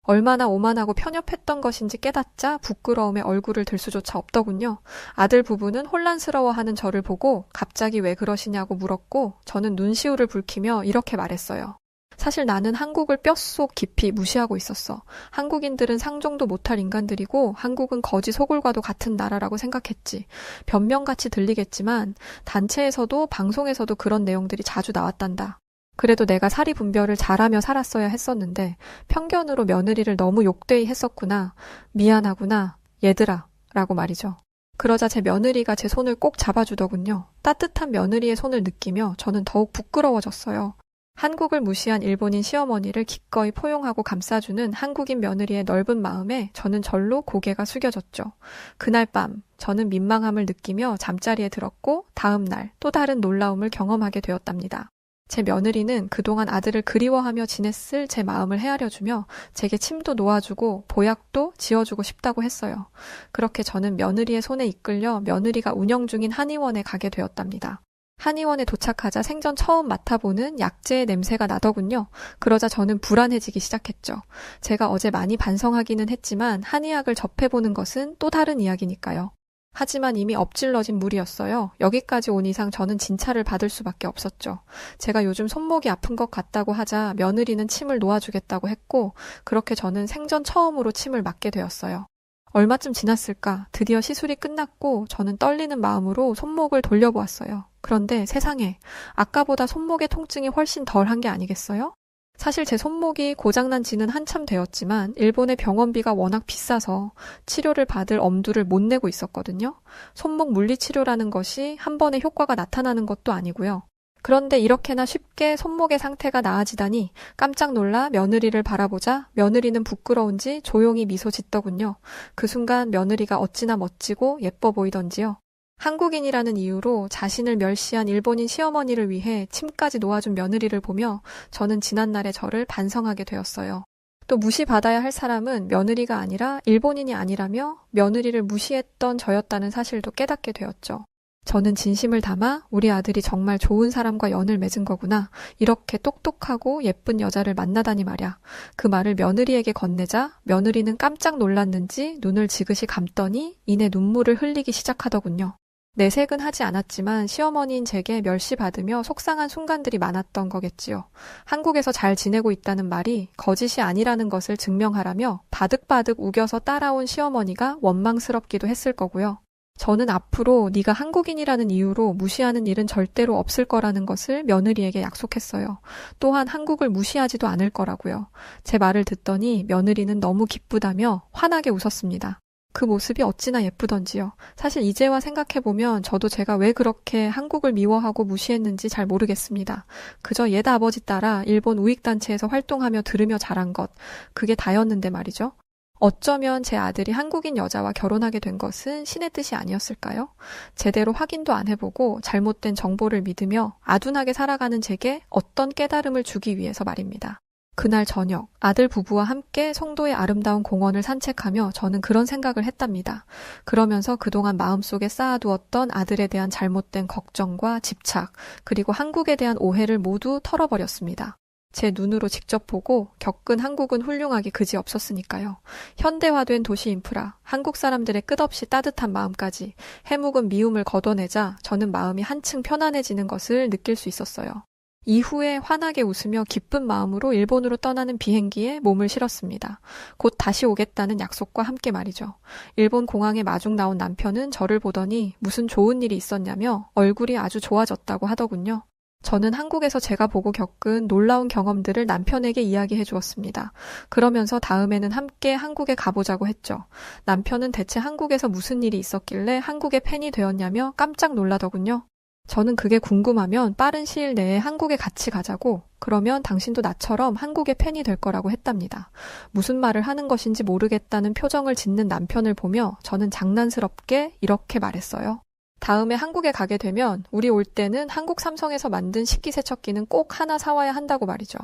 얼마나 오만하고 편협했던 것인지 깨닫자 부끄러움에 얼굴을 들 수조차 없더군요. 아들 부부는 혼란스러워하는 저를 보고 갑자기 왜 그러시냐고 물었고 저는 눈시울을 붉히며 이렇게 말했어요. 사실 나는 한국을 뼛속 깊이 무시하고 있었어. 한국인들은 상종도 못할 인간들이고 한국은 거지 소굴과도 같은 나라라고 생각했지. 변명같이 들리겠지만 단체에서도 방송에서도 그런 내용들이 자주 나왔단다. 그래도 내가 사리 분별을 잘하며 살았어야 했었는데 편견으로 며느리를 너무 욕되이 했었구나. 미안하구나. 얘들아. 라고 말이죠. 그러자 제 며느리가 제 손을 꼭 잡아주더군요. 따뜻한 며느리의 손을 느끼며 저는 더욱 부끄러워졌어요. 한국을 무시한 일본인 시어머니를 기꺼이 포용하고 감싸주는 한국인 며느리의 넓은 마음에 저는 절로 고개가 숙여졌죠. 그날 밤 저는 민망함을 느끼며 잠자리에 들었고 다음 날 또 다른 놀라움을 경험하게 되었답니다. 제 며느리는 그동안 아들을 그리워하며 지냈을 제 마음을 헤아려주며 제게 침도 놓아주고 보약도 지어주고 싶다고 했어요. 그렇게 저는 며느리의 손에 이끌려 며느리가 운영 중인 한의원에 가게 되었답니다. 한의원에 도착하자 생전 처음 맡아보는 약재의 냄새가 나더군요. 그러자 저는 불안해지기 시작했죠. 제가 어제 많이 반성하기는 했지만 한의학을 접해보는 것은 또 다른 이야기니까요. 하지만 이미 엎질러진 물이었어요. 여기까지 온 이상 저는 진찰을 받을 수밖에 없었죠. 제가 요즘 손목이 아픈 것 같다고 하자 며느리는 침을 놓아주겠다고 했고 그렇게 저는 생전 처음으로 침을 맞게 되었어요. 얼마쯤 지났을까? 드디어 시술이 끝났고 저는 떨리는 마음으로 손목을 돌려보았어요. 그런데 세상에, 아까보다 손목의 통증이 훨씬 덜한 게 아니겠어요? 사실 제 손목이 고장난 지는 한참 되었지만 일본의 병원비가 워낙 비싸서 치료를 받을 엄두를 못 내고 있었거든요. 손목 물리치료라는 것이 한 번에 효과가 나타나는 것도 아니고요. 그런데 이렇게나 쉽게 손목의 상태가 나아지다니 깜짝 놀라 며느리를 바라보자 며느리는 부끄러운지 조용히 미소 짓더군요. 그 순간 며느리가 어찌나 멋지고 예뻐 보이던지요. 한국인이라는 이유로 자신을 멸시한 일본인 시어머니를 위해 침까지 놓아준 며느리를 보며 저는 지난날의 저를 반성하게 되었어요. 또 무시받아야 할 사람은 며느리가 아니라 일본인이 아니라며 며느리를 무시했던 저였다는 사실도 깨닫게 되었죠. 저는 진심을 담아 우리 아들이 정말 좋은 사람과 연을 맺은 거구나. 이렇게 똑똑하고 예쁜 여자를 만나다니 말야. 그 말을 며느리에게 건네자 며느리는 깜짝 놀랐는지 눈을 지그시 감더니 이내 눈물을 흘리기 시작하더군요. 내색은 하지 않았지만 시어머니인 제게 멸시받으며 속상한 순간들이 많았던 거겠지요. 한국에서 잘 지내고 있다는 말이 거짓이 아니라는 것을 증명하라며 바득바득 우겨서 따라온 시어머니가 원망스럽기도 했을 거고요. 저는 앞으로 네가 한국인이라는 이유로 무시하는 일은 절대로 없을 거라는 것을 며느리에게 약속했어요. 또한 한국을 무시하지도 않을 거라고요. 제 말을 듣더니 며느리는 너무 기쁘다며 환하게 웃었습니다. 그 모습이 어찌나 예쁘던지요. 사실 이제와 생각해보면 저도 제가 왜 그렇게 한국을 미워하고 무시했는지 잘 모르겠습니다. 그저 옛 아버지 따라 일본 우익단체에서 활동하며 들으며 자란 것, 그게 다였는데 말이죠. 어쩌면 제 아들이 한국인 여자와 결혼하게 된 것은 신의 뜻이 아니었을까요? 제대로 확인도 안 해보고 잘못된 정보를 믿으며 아둔하게 살아가는 제게 어떤 깨달음을 주기 위해서 말입니다. 그날 저녁 아들 부부와 함께 송도의 아름다운 공원을 산책하며 저는 그런 생각을 했답니다. 그러면서 그동안 마음속에 쌓아두었던 아들에 대한 잘못된 걱정과 집착, 그리고 한국에 대한 오해를 모두 털어버렸습니다. 제 눈으로 직접 보고 겪은 한국은 훌륭하기 그지없었으니까요. 현대화된 도시 인프라, 한국 사람들의 끝없이 따뜻한 마음까지 해묵은 미움을 걷어내자 저는 마음이 한층 편안해지는 것을 느낄 수 있었어요. 이후에 환하게 웃으며 기쁜 마음으로 일본으로 떠나는 비행기에 몸을 실었습니다. 곧 다시 오겠다는 약속과 함께 말이죠. 일본 공항에 마중 나온 남편은 저를 보더니 무슨 좋은 일이 있었냐며 얼굴이 아주 좋아졌다고 하더군요. 저는 한국에서 제가 보고 겪은 놀라운 경험들을 남편에게 이야기해 주었습니다. 그러면서 다음에는 함께 한국에 가보자고 했죠. 남편은 대체 한국에서 무슨 일이 있었길래 한국의 팬이 되었냐며 깜짝 놀라더군요. 저는 그게 궁금하면 빠른 시일 내에 한국에 같이 가자고, 그러면 당신도 나처럼 한국의 팬이 될 거라고 했답니다. 무슨 말을 하는 것인지 모르겠다는 표정을 짓는 남편을 보며 저는 장난스럽게 이렇게 말했어요. 다음에 한국에 가게 되면 우리 올 때는 한국 삼성에서 만든 식기세척기는 꼭 하나 사와야 한다고 말이죠.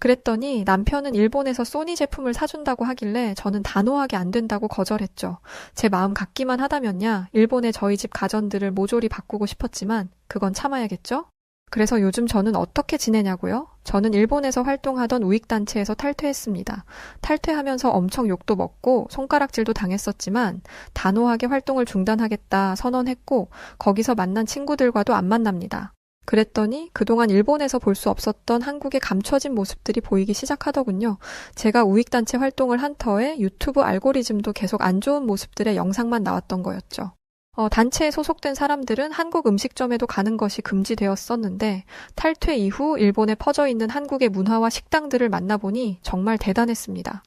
그랬더니 남편은 일본에서 소니 제품을 사준다고 하길래 저는 단호하게 안 된다고 거절했죠. 제 마음 같기만 하다면야 일본의 저희 집 가전들을 모조리 바꾸고 싶었지만 그건 참아야겠죠? 그래서 요즘 저는 어떻게 지내냐고요? 저는 일본에서 활동하던 우익단체에서 탈퇴했습니다. 탈퇴하면서 엄청 욕도 먹고 손가락질도 당했었지만 단호하게 활동을 중단하겠다 선언했고 거기서 만난 친구들과도 안 만납니다. 그랬더니 그동안 일본에서 볼 수 없었던 한국의 감춰진 모습들이 보이기 시작하더군요. 제가 우익단체 활동을 한 터에 유튜브 알고리즘도 계속 안 좋은 모습들의 영상만 나왔던 거였죠. 단체에 소속된 사람들은 한국 음식점에도 가는 것이 금지되었었는데 탈퇴 이후 일본에 퍼져 있는 한국의 문화와 식당들을 만나보니 정말 대단했습니다.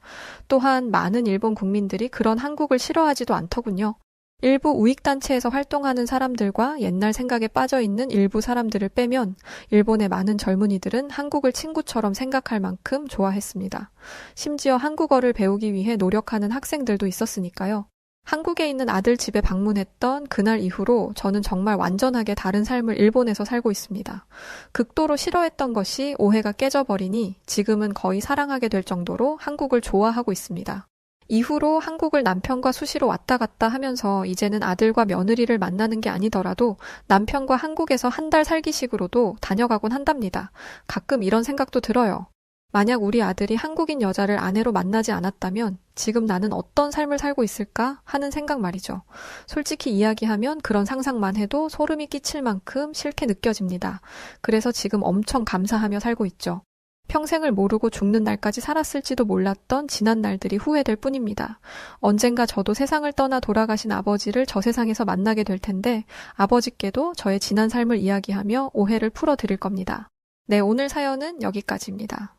또한 많은 일본 국민들이 그런 한국을 싫어하지도 않더군요. 일부 우익단체에서 활동하는 사람들과 옛날 생각에 빠져있는 일부 사람들을 빼면 일본의 많은 젊은이들은 한국을 친구처럼 생각할 만큼 좋아했습니다. 심지어 한국어를 배우기 위해 노력하는 학생들도 있었으니까요. 한국에 있는 아들 집에 방문했던 그날 이후로 저는 정말 완전하게 다른 삶을 일본에서 살고 있습니다. 극도로 싫어했던 것이 오해가 깨져버리니 지금은 거의 사랑하게 될 정도로 한국을 좋아하고 있습니다. 이후로 한국을 남편과 수시로 왔다 갔다 하면서 이제는 아들과 며느리를 만나는 게 아니더라도 남편과 한국에서 한 달 살기식으로도 다녀가곤 한답니다. 가끔 이런 생각도 들어요. 만약 우리 아들이 한국인 여자를 아내로 만나지 않았다면 지금 나는 어떤 삶을 살고 있을까 하는 생각 말이죠. 솔직히 이야기하면 그런 상상만 해도 소름이 끼칠 만큼 싫게 느껴집니다. 그래서 지금 엄청 감사하며 살고 있죠. 평생을 모르고 죽는 날까지 살았을지도 몰랐던 지난 날들이 후회될 뿐입니다. 언젠가 저도 세상을 떠나 돌아가신 아버지를 저 세상에서 만나게 될 텐데 아버지께도 저의 지난 삶을 이야기하며 오해를 풀어드릴 겁니다. 네, 오늘 사연은 여기까지입니다.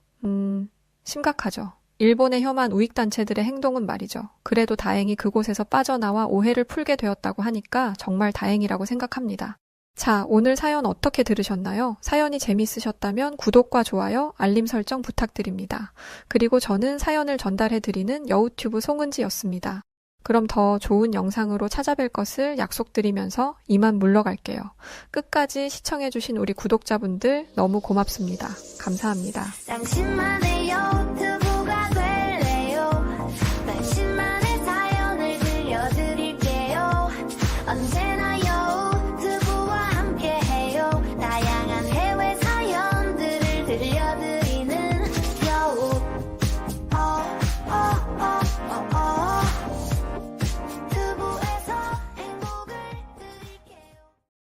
심각하죠. 일본의 혐한 우익단체들의 행동은 말이죠. 그래도 다행히 그곳에서 빠져나와 오해를 풀게 되었다고 하니까 정말 다행이라고 생각합니다. 자, 오늘 사연 어떻게 들으셨나요? 사연이 재밌으셨다면 구독과 좋아요, 알림 설정 부탁드립니다. 그리고 저는 사연을 전달해드리는 여우튜브 송은지였습니다. 그럼 더 좋은 영상으로 찾아뵐 것을 약속드리면서 이만 물러갈게요. 끝까지 시청해주신 우리 구독자분들 너무 고맙습니다. 감사합니다. 당신만의 여우튜브